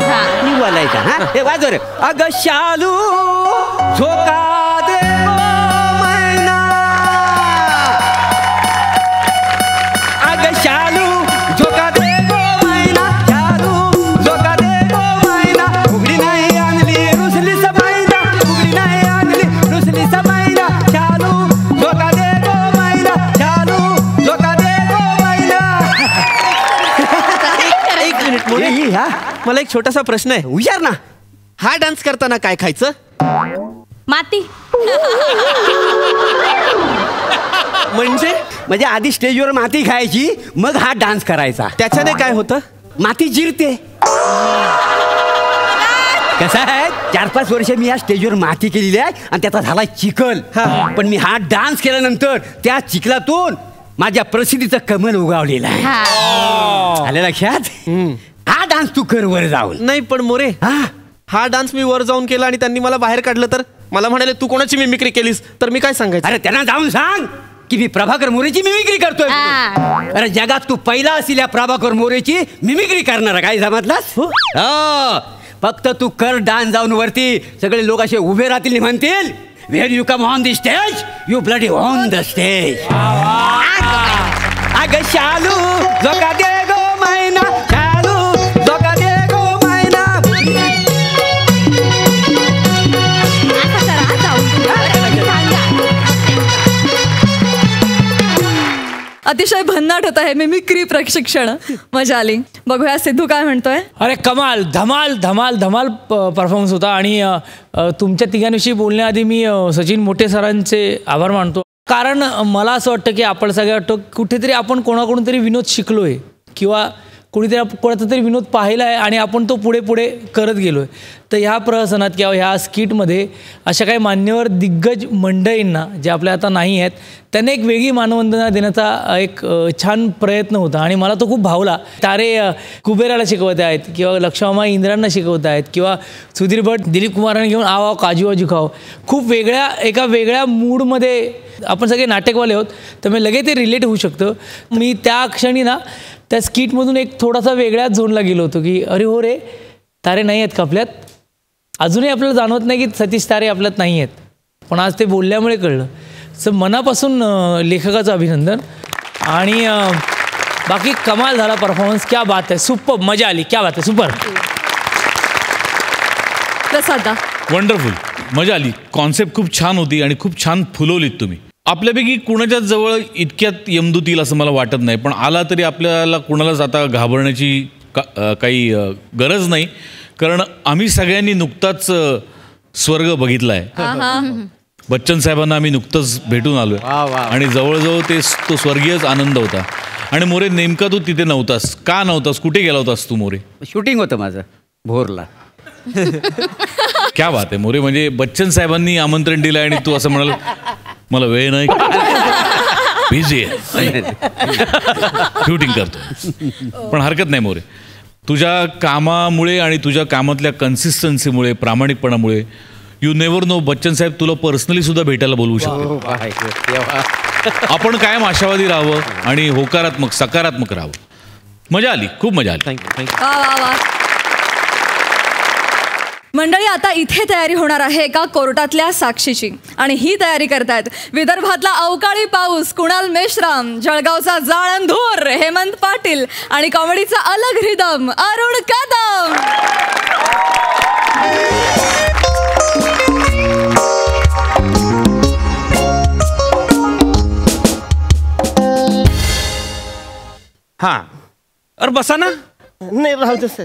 बोलायचं. हे वाजव रे. अग शालू झोका दे मैना, अग शालू झोका दे मैना, शालू झोका दे मैना, उघडी नाही आणली रुसली मैना, उघडी नाही आणली रुसली मैना, शालू झोका दे मैना, शालू झोका दे मैना. एक मिनिट मोरे, मला एक छोटासा प्रश्न आहे. विचार ना. हा डान्स करताना काय खायचं? माती. म्हणजे आधी स्टेजवर माती खायची, मग हा डान्स करायचा. त्याच्याने काय होतं? माती जिरते. कसं आहे, 4-5 वर्ष मी या स्टेजवर माती केलेली आहे आणि त्याचा झाला चिखल. पण मी हा डान्स केल्यानंतर त्या चिखलातून माझ्या प्रसिद्धीचं कमल उगावलेलं आहे. आलं लक्षात? हा डान्स तू कर वर जाऊन. नाही पण मोरे, हा डान्स मी वर जाऊन केला आणि त्यांनी मला बाहेर काढलं तर मला म्हणाले तू कोणाची मिमिक्री केलीस, तर मी काय सांगायचं? अरे त्यांना जाऊन सांग की मी प्रभाकर मोरेची मिमिक्री करतोय. अरे जगात तू पहिला असेल या प्रभाकर मोरेची मिमिक्री करणार. काय समजलास? फक्त तू कर डान्स जाऊन वरती, सगळे लोक असे उभे राहतील, म्हणतील where you come on the stage you bloody on the stage. अग शालू झोका दे गो मैना, शालू झोका दे गो मैना. अतिशय भन्नाट होत आहे मिमिक्री प्रशिक्षण. मजा आली. बघूया सिद्धू काय म्हणतोय. अरे कमाल, धमाल धमाल धमाल परफॉर्मन्स होता. आणि तुमच्या तिघांविषयी बोलण्याआधी मी सचिन मोठे सरांचे आभार मानतो. कारण मला असं वाटतं की आपण सगळं वाटतं कुठेतरी आपण कोणाकडून तरी विनोद शिकलोय किंवा कोणीतरी कोणाचा तरी विनोद पाहिला आहे आणि आपण तो पुढे पुढे करत गेलो आहे. तर ह्या प्रहसनात किंवा ह्या स्किटमध्ये अशा काही मान्यवर दिग्गज मंडळींना जे आपल्या आता नाही आहेत त्यांना एक वेगळी मानवंदना देण्याचा एक छान प्रयत्न होता आणि मला तो खूप भावला. तारे कुबेराला शिकवत आहेत किंवा लक्ष्मामा इंद्रांना शिकवत आहेत किंवा सुधीर भट दिलीप कुमारांना घेऊन आव काजू वाजू खाव. खूप वेगळ्या एका वेगळ्या मूडमध्ये आपण सगळे नाटकवाले आहोत, त्यामुळे लगेच ते रिलेट होऊ शकतं. मी त्या क्षणी ना त्या स्किटमधून एक थोडासा वेगळ्याच झोनला गेलो होतो की अरे हो रे, तारे नाही आहेत का आपल्यात. अजूनही आपल्याला जाणवत नाही की सतीश तारे आपल्यात नाही आहेत, पण आज ते बोलल्यामुळे कळलं. सो मनापासून लेखकाचं अभिनंदन. आणि बाकी कमाल झाला परफॉर्मन्स. क्या बात आहे, सुपर, मजा आली, क्या बात आहे, सुपर. प्रसादा. वंडरफुल, मजा आली. कॉन्सेप्ट खूप छान होती आणि खूप छान फुलवलीत तुम्ही. आपल्यापैकी कुणाच्या जवळ इतक्यात यमदूत येईल असं मला वाटत नाही, पण आला तरी आपल्याला कुणालाच आता घाबरण्याची काही गरज नाही, कारण आम्ही सगळ्यांनी नुकताच स्वर्ग बघितला आहे. बच्चन साहेबांना आम्ही नुकतंच भेटून आलोय आणि जवळजवळ तो स्वर्गीयच आनंद होता. आणि मोरे, नेमका तू तिथे नव्हतास, का नव्हतास, कुठे गेला होतास तू मोरे? शूटिंग होतं माझं भोरला. क्या बात आहे मोरे, म्हणजे बच्चन साहेबांनी आमंत्रण दिलं आणि तू असं म्हणाल मला वेळ नाही, बिझी आहे, शूटिंग करतो. पण हरकत नाही मोरे, तुझ्या कामामुळे आणि तुझ्या कामातल्या कन्सिस्टन्सीमुळे, प्रामाणिकपणामुळे, यू नेव्हर नो, बच्चन साहेब तुला पर्सनली सुद्धा भेटायला बोलवू शकतो. आपण कायम आशावादी राहावं आणि होकारात्मक, सकारात्मक राहावं. मजा आली, खूप मजा आली. थँक्यू. मंडळी, आता इथे तयारी होणार आहे एका कोर्टातल्या साक्षीची, आणि ही तयारी करतायत विदर्भातला अवकाळी पाऊस कुणाल मेश्राम, जळगावचा जाळंधूर हेमंत पाटील आणि कॉमेडीचा अलग रिदम अरुण कदम. हा, अरे बसा ना. नाही राहू दे सर.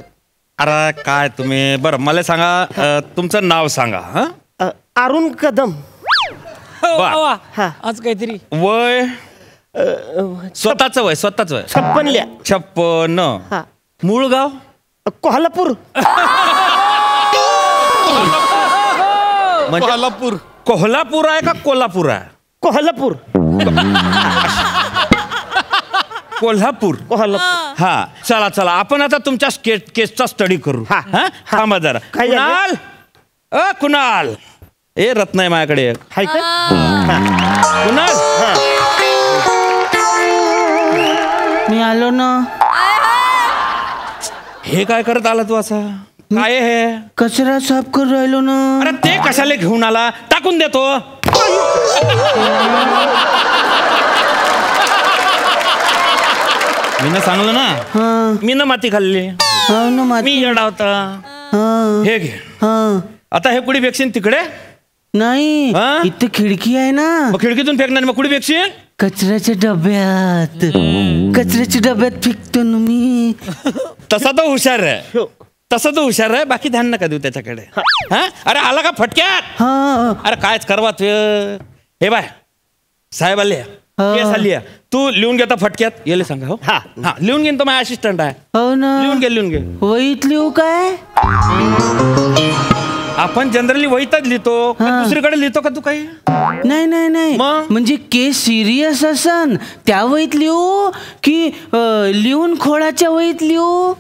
अरे काय तुम्ही, बरं मला सांगा, तुमचं नाव सांगा. हा, अरुण कदम. आज काहीतरी वय, स्वतःचं वय, 56. मूळ गाव कोल्हापूर. कोल्हापूर. कोल्हापूर आहे का कोल्हापूर आहे? कोल्हापूर. कोल्हापूर. हा, चला चला, आपण आता तुमच्या केसचा स्टडी करू. थांबा जरा. कुणाल, कुणाल, ए रत्न आहे माझ्याकडे. कुणाल, मी आलो ना. हे काय करत आला तू असं? काय हे? कचरा साफ करून राहिलो ना. अरे ते कशाला घेऊन आला? टाकून देतो. मी ना सांगलं ना, मी ना माती खाल्ली, मी येडा होता. हे घे. आता हे कुठे फेकशील? तिकडे नाही, इथे खिडकी आहे ना. मग खिडकीतून फेकणार, मग कुठे फेकशील? कचऱ्याच्या डब्यात. कचऱ्याच्या डब्यात फेकतो ना मी. तसा तो हुशार आहे, तसा तो हुशार आहे. बाकी ध्यान नका देऊ त्याच्याकडे. अरे आला का फटक्यात? अरे कायच करवा तू. हे बाय, साहेब आले, केस आली, तू लिहून घेता फटक्यात. येले सांगा. हो, हा, लिहून घेईन. तो माझा असिस्टंट आहे. हो ना, लिहून घे. वहीत लिहू काय? आपण जनरली वहीतच लिहितो, दुसरीकडे लिहितो का तू काही? नाही नाही नाही, म्हणजे केस सिरियस असन त्या वहीत लिहू की लिहून खोळाच्या वहीत लिहू?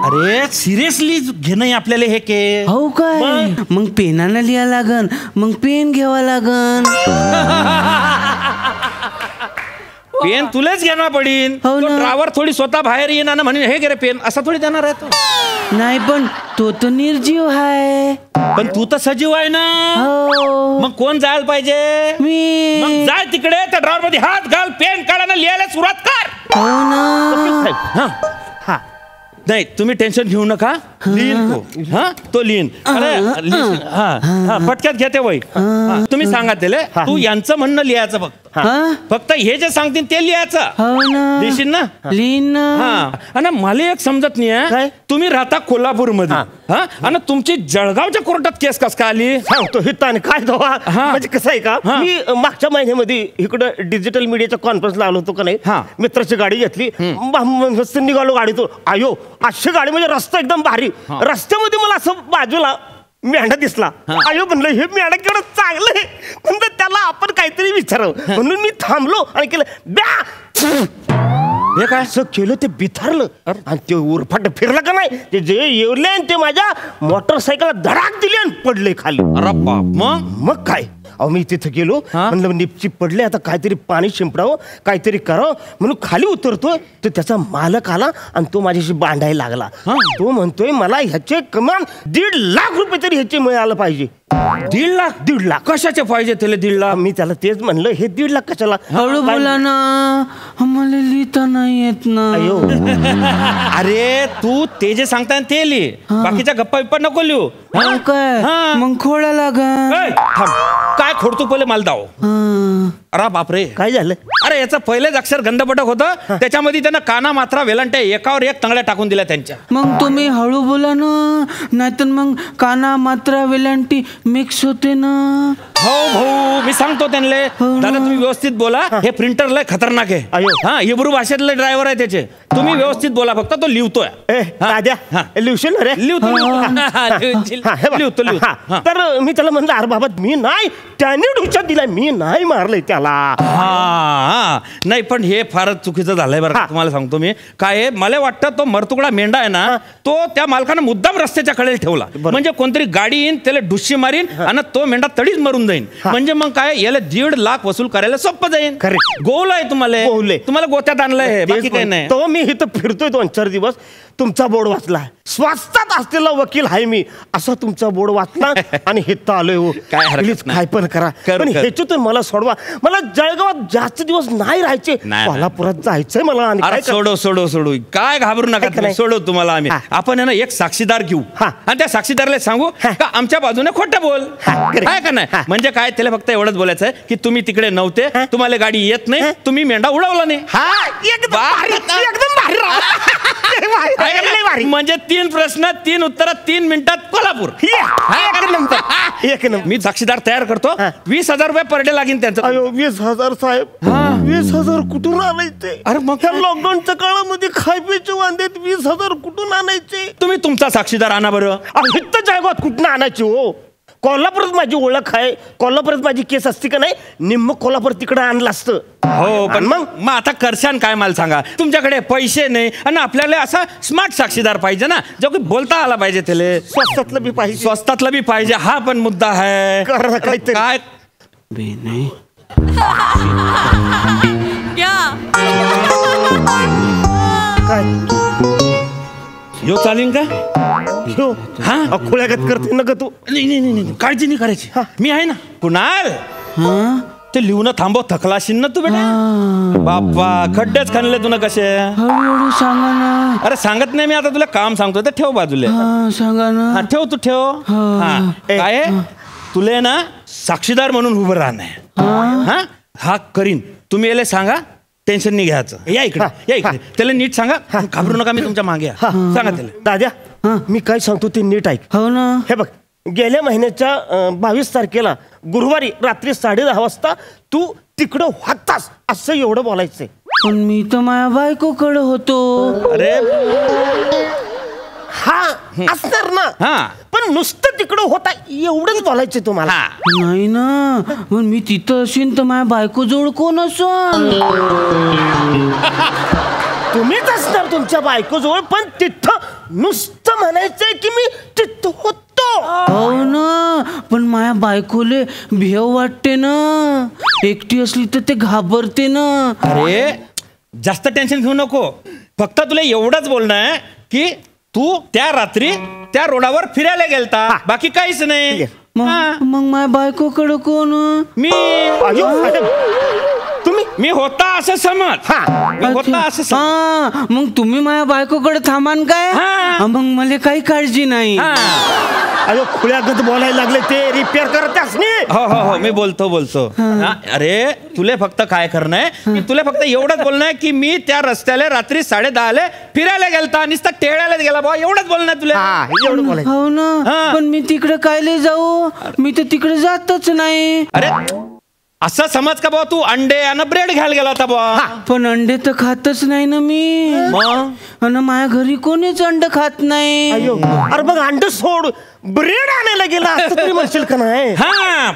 अरे सिरियसली घेणं आपल्याला हे केस. हो काय? मग पेनानं लिहा लागन, मग पेन घ्यावा लागन. पेन तुलाच घेणार पडीन. ड्रायव्हर थोडी स्वतः बाहेर येणार म्हणून हे घे रे पेन, असा थोडी देणार आहे तो. नाही, पण तो तर निर्जीव आहे. पण तू तर सजीव आहे ना. मग कोण जायला पाहिजे? मी. मग जाय तिकडे, त्या ड्रायव्हर मध्ये हात घाल, पेन काढायला लिहायला सुरुवात कर. हो ना. नाही तुम्ही टेन्शन घेऊ नका, लिहिन तो. तो लिहिन. फटक्यात घेते वय. तुम्ही सांगा त्याला, तू यांचं म्हणणं लिहायचं फक्त. फक्त हे जे सांगतील ते लिहायचं. लिहिशील ना? लिहिन ना. आणि मला एक समजत नाही, तुम्ही राहता कोल्हापूर मध्ये आणि तुमची जळगावच्या कोर्टात केस कस का आली? सांगतो हिताने काय तो. म्हणजे कसं आहे का, मी मागच्या महिन्यामध्ये इकडं डिजिटल मीडियाच्या कॉन्फरन्सला आलो होतो का नाही. मित्राची गाडी घेतली, मस्त निघालो गाडीतून. आयो, अशी गाडी म्हणजे रस्ता एकदम भारी. रस्त्यामध्ये मला असं बाजूला मेंढा दिसला. आयो म्हणलं, हे मेंढा केवढं चांगलं आहे, म्हणलं त्याला आपण काहीतरी विचारावं. म्हणून मी थांबलो आणि केलं ब्या. हे काय असं केलं, ते बिथारलं आणि ते उरफाट फिरलं का नाही, ते जे येवले आणि ते माझ्या मोटरसायकलला धडाक दिली आणि पडले खाली. अरे बाप. मग काय, अहो मी तिथे गेलो म्हणलं निपची पडले आता काहीतरी पाणी शिंपडावं काहीतरी करावं म्हणून खाली उतरतोय तर त्याचा मालक आला आणि तो माझ्याशी भांडायला लागला. तो म्हणतोय मला ह्याचे कमान 1.5 लाख रुपये तरी ह्याचे मिळालं पाहिजे. 1.5 लाख कशाचे पाहिजे त्याला 1.5 लाख? मी त्याला तेच म्हणलं हे 1.5 लाख कशाला? हळू बोला ना, आम्हाला लिहिता नाही येत ना. अयो अरे तू ते जे सांगताय ते लिहि, बाकीच्या गप्पा बिप्पा नको लिहू. काय मग खोडा लागा. काय खोडतो पहिले मला दाव. अरे बापरे काय झालं? अरे याचं पहिलेच अक्षर गंधपटक होतं, त्याच्यामध्ये त्यानं काना मात्रा वेलांट्या एकावर एक तंगड्या टाकून दिल्या त्यांच्या. मग तुम्ही हळू बोला ना, नाहीतर मग काना मात्रा वेलांटी मिक्स होते ना. हो भाऊ मी सांगतो त्यांना, दादा तुम्ही व्यवस्थित बोला, हे प्रिंटर लय खतरनाक आहे. हा हिब्रू भाषेतले ड्रायव्हर आहे त्याचे, तुम्ही व्यवस्थित बोला फक्त तो लिहितोय. लिहशील रे? लिहितो. तर मी त्याला म्हणलं अरे बाबा मी नाही, त्याने डुच्यात दिला, मी नाही मारलंय त्याला. नाही पण हे फारच चुकीचं झालंय बरं. तुम्हाला सांगतो मी काय, मला वाटतं तो मरतुकडा मेंढा आहे ना, तो त्या मालकानं मुद्दाम रस्त्याच्या कडेला ठेवला, म्हणजे कोणतरी गाडी येईन त्याला डुशी मारीन आणि तो मेंढा तडीच मरून जाईल. म्हणजे मग काय याला 1.5 लाख वसूल करायला सोपं जाईल. गोल आहे तुम्हाला गोत्यात आणलंय, बाकी काही नाही. तो मी इथं फिरतोय 2-4 दिवस, तुमचा बोर्ड वाचला, स्वस्तात असलेला वकील आहे मी असा तुमचा बोर्ड वाचला आणि हित आलोय. हो काय पण करा, पण ह्याच्यातून मला सोडवा. मला जळगावात जास्त दिवस नाही राहायचे, कोल्हापुरात जायचंय मला. आणि सोडू काय घाबरू नका, सोडू तुम्हाला आम्ही. आपण आहे ना एक साक्षीदार घेऊ आणि त्या साक्षीदाराला सांगू का आमच्या बाजूने खोटं बोल, काय का नाही. म्हणजे काय त्याला फक्त एवढंच बोलायचं आहे की तुम्ही तिकडे नव्हते, तुम्हाला गाडी येत नाही, तुम्ही मेंढा उडवला नाही. म्हणजे 3 प्रश्न 3 उत्तर 3 मिनिटात कोल्हापूर. मी साक्षीदार तयार करतो. 20,000 रुपये पर डे लागेल त्यांचं. 20,000 साहेब, 20,000 कुठून आणायचे? अरे मग ह्या लॉकडाऊनच्या काळामध्ये खायप्याचे वांदेत 20,000 कुठून आणायचे? तुम्ही तुमचा साक्षीदार आणा बरं. हित जळगावात कुठून आणायचे? हो कोल्हापुरात माझी ओळख आहे, कोल्हापुरात माझी केस असती का नाही, निम्म कोल्हापूर तिकडे आणलं असतं. हो पण मग आता करशान काय मला सांगा. तुमच्याकडे पैसे नाही आणि आपल्याला असा स्मार्ट साक्षीदार पाहिजे ना, जो की बोलता आला पाहिजे त्याला. स्वस्तातलं बी पाहिजे, हा पण मुद्दा आहे. काय यो चालेल का? खुळ्यागत करते ना तू? नाही काळजी नाही करायची, मी आहे ना. कुणाल ते लिहून थांबव, थकलाशील ना तू बेटा. बाप्पा खड्डेच खाणले तुला कसे. सांगा ना. अरे सांगत नाही मी, आता तुला काम सांगतो तर ठेव बाजूला. सांगा ना. ठेव तू ठेव. काय तुले ना साक्षीदार म्हणून उभं राहणार. हा करीन, तुम्ही याला सांगा टेन्शन नाही घ्यायचं. या इकडे त्याला नीट सांगा, घाबरू नका, मी तुमच्या मागे सांगा त्याला. दाद्या मी काय सांगतो ते नीट ऐक. हो ना. हे बघ, गेल्या महिन्याच्या 22 तारखेला गुरुवारी रात्री 10:30 वाजता तू तिकडं होतास असं एवढं बोलायचंय. पण मी तर माझ्या बायकोकडे होतो. अरे हा असणार ना, पण नुसतं तिकडं होता एवढंच बोलायचं तुम्हाला. नाही ना, पण मी तिथं असेल तर माझ्या बायको जवळ कोण असेल? तुम्हीच असणार तुमच्या बायको जवळ, पण तिथं नुसतं म्हणायचंय की मी तिथं होतो. हो ना, पण माझ्या बायकोले भेव वाटते ना, एकटी असली तर ते घाबरते ना. अरे जास्त टेन्शन घेऊ नको, फक्त तुला एवढंच बोलणं आहे की तू त्या रात्री त्या रोडावर फिरायला गेलता, बाकी काहीच नाही. मग माझ्या बायकोकडे कोण? मी मी होता असं समज. होता असं मग तुम्ही माझ्या बायकोकडे थांबान काय? मग मला काही काळजी नाही. अरे खुळ्यागत बोलायला लागले ते, रिपेअर करत असणे. हो मी बोलतो. अरे तुला फक्त काय करणं आहे, तुला फक्त एवढंच बोलणं आहे की मी त्या रस्त्याला रात्री 10:30 फिरायला गेलता, नुसता टेळ्याला गेला बा, एवढंच बोलणं आहे तुला. हो ना, पण मी तिकडे कायले जाऊ, मी तर तिकडे जातच नाही. अरे असं समज का बा तू अंडे आणि ब्रेड घ्यायला गेला होता बा. पण अंडे तर खातच नाही ना मी, आणि माझ्या घरी कोणीच अंड खात नाही. अरे मग अंड सोड, ब्रेड आणायला गेला असं तरी म्हणशील का नाही?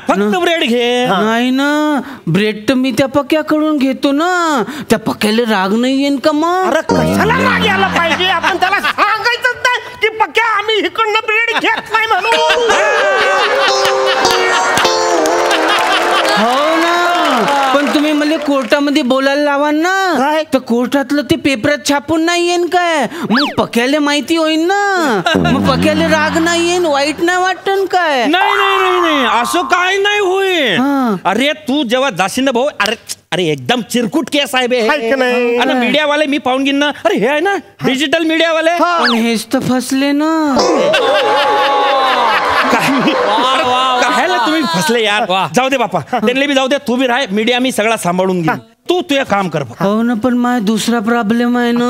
फक्त ब्रेड घे. नाही ना, ब्रेड तर मी त्या पक्याकडून घेतो ना, त्या पक्याला राग नाही येईन का मग? अरे कशाला राग यायला पाहिजे, आपण त्याला सांगायचंच नाही की पक्या आम्ही इकडनं ब्रेड घेत नाही म्हणून. कोर्टामध्ये बोलायला लावा ना तर कोर्टातलं ते पेपरात छापून नाही येईन काय, मग पक्याला माहिती होईन ना, मग पक्याला राग नाही येईन, वाईट नाही वाटन काय. नाही नाही नाही नाही असं काय नाही होईल. अरे तू जेव्हा जाशील ना भाऊ, अरे अरे एकदम चिरकुट केस आहे बे. आणि मीडियावाले मी पाहून घेईन ना. अरे हे आहे ना डिजिटल मीडियावाले, पण हेच तर फसले ना. काय तुम्ही फसले यार. जाऊ दे बापा, त्यांना बी जाऊ दे, तू बी राह, मीडिया मी सगळा सांभाळून घे. तू तुझे काम कर. हो ना, पण माझा दुसरा प्रॉब्लेम आहे ना.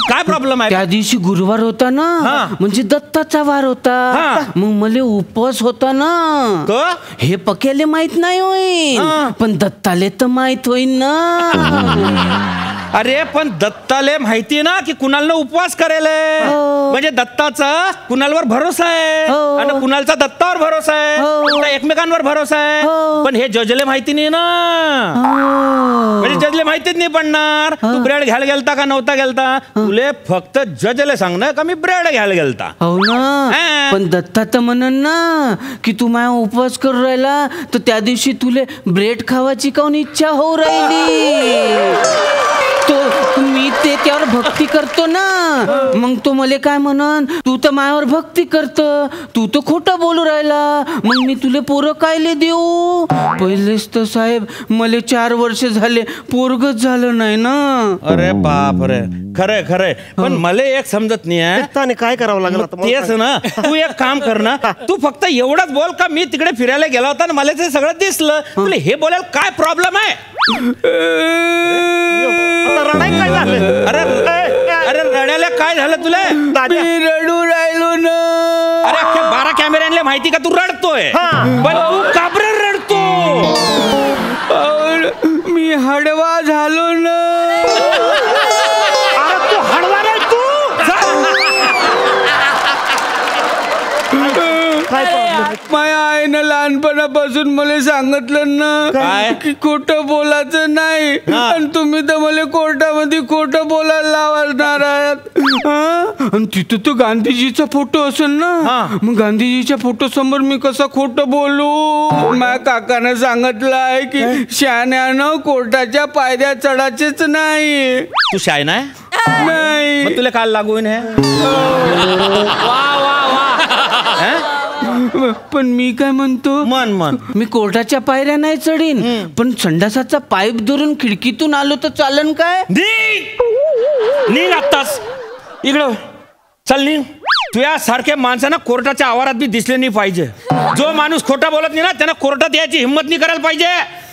काय प्रॉब्लेम आहे? त्या दिवशी गुरुवार होता ना, म्हणजे दत्ताचा वार होता, मग मला उपवास होता ना. हे पक्याले माहित नाही होईल, पण दत्ताले तर माहित होईल ना. अरे पण दत्ताले माहिती ना की कुणाला उपवास करेल, म्हणजे दत्ताचा कुणालवर भरोसा आहे आणि कुणालचा दत्तावर भरोसा आहे, एकमेकांवर भरोसा आहे. पण हे जजले माहिती नाही ना, म्हणजे जजले माहितीच नाही पडणार तू ब्रेड घ्यायला गेलता का नव्हता गेलता. तुले फक्त जजले सांगणं का मी ब्रेड घ्यायला गेलता. हो ना, पण दत्ता तर म्हणन ना की तू माझा उपवास करू राहिला तर त्या दिवशी तुले ब्रेड खावाची काऊन इच्छा होऊ राहिली. तो मी ते त्यावर भक्ती करतो ना, मग तो मले काय म्हणन, तू तर मायावर भक्ती करत, तू तर खोटं बोलू राहिला, मग मी तुले पोरं कायले देऊ. पहिलेच तर साहेब मले 4 वर्ष झाले पोरगच झालं नाही ना. अरे बाप रे, खरंय खरंय. पण मला एक समजत नाही काय करावं लागलं. तेच ना, तू एक काम कर ना, तू फक्त एवढंच बोल का मी तिकडे फिरायला गेला होता ना, मला ते सगळं दिसलं. तुला हे बोलायला काय प्रॉब्लेम आहे? काय झालं? अरे अरे रडायला काय झालं तुला? मी रडू राहिलो ना. अरे अख्ख्या 12 कॅमेऱ्यांना माहिती का तू रडतोय, पण तू का बरं रडतो? मी हडवा झालो ना. अरे तू हडवा नाही, तू माझ्या आईनं लहानपणापासून मला सांगितलं ना की खोटं बोलायचं नाही, आणि तुम्ही तर मला कोर्टामध्ये खोटं बोलायला लावणार आहात. आणि तिथं तो गांधीजीचा फोटो असेल ना, मग गांधीजीच्या फोटो समोर मी कसं खोटं बोलू. माझ्या काकानं सांगितलं आहे की शहाण्यानं कोर्टाच्या पायऱ्या चढायचेच नाही. तू शाय नाही, मग तुला काल लागून आहे. पण मी काय म्हणतो, मन मी कोर्टाच्या पायऱ्या नाही चढीन, पण संडासाचा पाईप धरून खिडकीतून आलो तर चालन काय? निघ आत्ताच इकडं, चल निघ. तुझ्या सारख्या माणसांना कोर्टाच्या आवारात बी दिसले नाही पाहिजे. जो माणूस खोटा बोलत नाही ना त्यांना कोर्टात यायची हिंमत नाही करायला पाहिजे.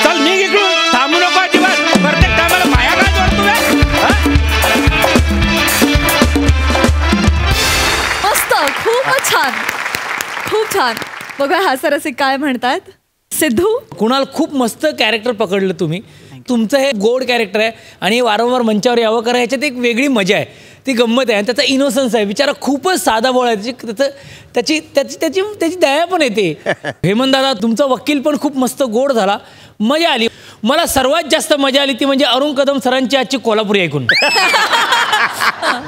चल निघ इकडून, थांबू नको अजिबात. प्रत्येक टायमाला पाया काय जोडतो? मस्त, खूपच छान, खूप छान. बघा हास्यरसिक काय म्हणतात. सिद्धू, कुणाल खूप मस्त कॅरेक्टर पकडलं तुम्ही. तुमचं हे गोड कॅरेक्टर आहे आणि वारंवार मंचावर यावं करा, ह्याच्यात एक वेगळी मजा आहे, ती गंमत आहे. आणि त्याचा इनोसन्स आहे, बिचारा खूपच साधा बोळ आहे, त्याची दया पण येते. हेमंत दादा, तुमचा वकील पण खूप मस्त गोड झाला, मजा आली. मला सर्वात जास्त मजा आली ती म्हणजे अरुण कदम सरांची आजची कोल्हापुरी ऐकून.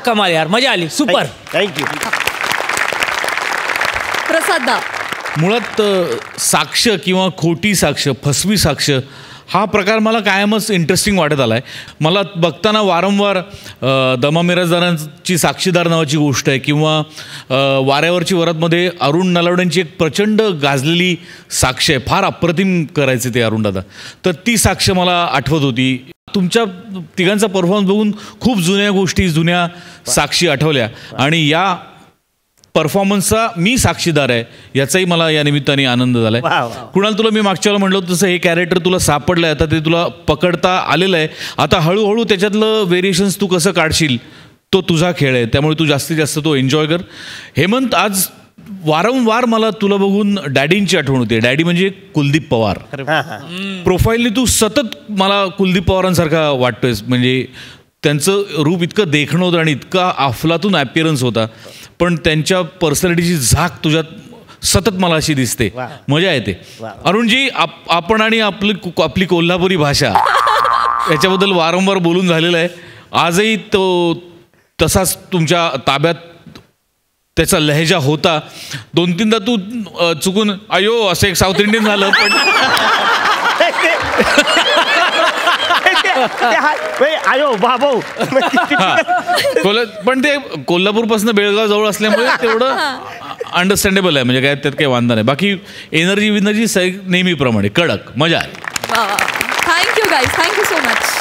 कमाल यार, मजा आली, सुपर. थँक्यू. प्रसाद, मुळात साक्ष किंवा खोटी साक्ष, फसवी साक्ष हा प्रकार मला कायमच इंटरेस्टिंग वाटत आला आहे. मला बघताना वारंवार दमा मिराजदारांची साक्षीदार नावाची गोष्ट आहे, किंवा वाऱ्यावरची वरातमध्ये अरुण नलावड्यांची एक प्रचंड गाजलेली साक्ष आहे, फार अप्रतिम करायचे ते अरुणदादा. तर ती साक्ष मला आठवत होती. तुमच्या तिघांचा परफॉर्मन्स बघून खूप जुन्या गोष्टी, जुन्या साक्षी आठवल्या, आणि या परफॉर्मन्सचा मी साक्षीदार आहे याचाही मला या निमित्ताने आनंद झालाय. कुणाल, तुला मी मागच्या वेळेला म्हणलं तसं हे कॅरेक्टर तुला सापडलंय, आता ते तुला पकडता आलेलं आहे. आता हळूहळू त्याच्यातलं व्हेरिएशन्स तू कसं काढशील तो तुझा खेळ आहे, त्यामुळे तू जास्तीत जास्त तो एन्जॉय कर. हेमंत, आज वारंवार मला तुला बघून डॅडींची आठवण होते. डॅडी म्हणजे कुलदीप पवार. प्रोफाईलनी तू सतत मला कुलदीप पवारांसारखा वाटतोयस. म्हणजे त्यांचं रूप इतकं देखणं होतं आणि इतका अफलातून ॲपिअरन्स होता, पण त्यांच्या पर्सनॅलिटीची झाक तुझ्यात सतत मला अशी दिसते, मजा येते. अरुणजी, आपण आणि आपली कोल्हापुरी भाषा याच्याबद्दल वारंवार बोलून झालेलं आहे. आजही तो तसाच तुमच्या ताब्यात त्याचा लहेजा होता. 2-3दा तू चुकून अयो असं एक साऊथ इंडियन झालं, पण आयो बाबो. पण ते कोल्हापूरपासून बेळगाव जवळ असल्यामुळे तेवढं अंडरस्टँडेबल आहे, म्हणजे काय त्यात काही वांधा नाही. बाकी एनर्जी नेहमीप्रमाणे कडक, मजा आहे. Thank you guys, thank you so much.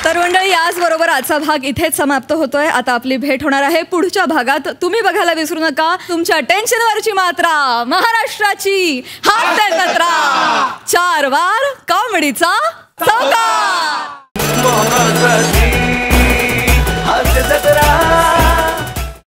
तर मंडळी, याचबरोबर आजचा भाग इथेच समाप्त होतोय. आता आपली भेट होणार आहे पुढच्या भागात. तुम्ही बघायला विसरू नका तुमच्या टेन्शनवरची मात्रा, महाराष्ट्राची हास्य जत्रा, 4 वार कॉमेडीचा चौकार.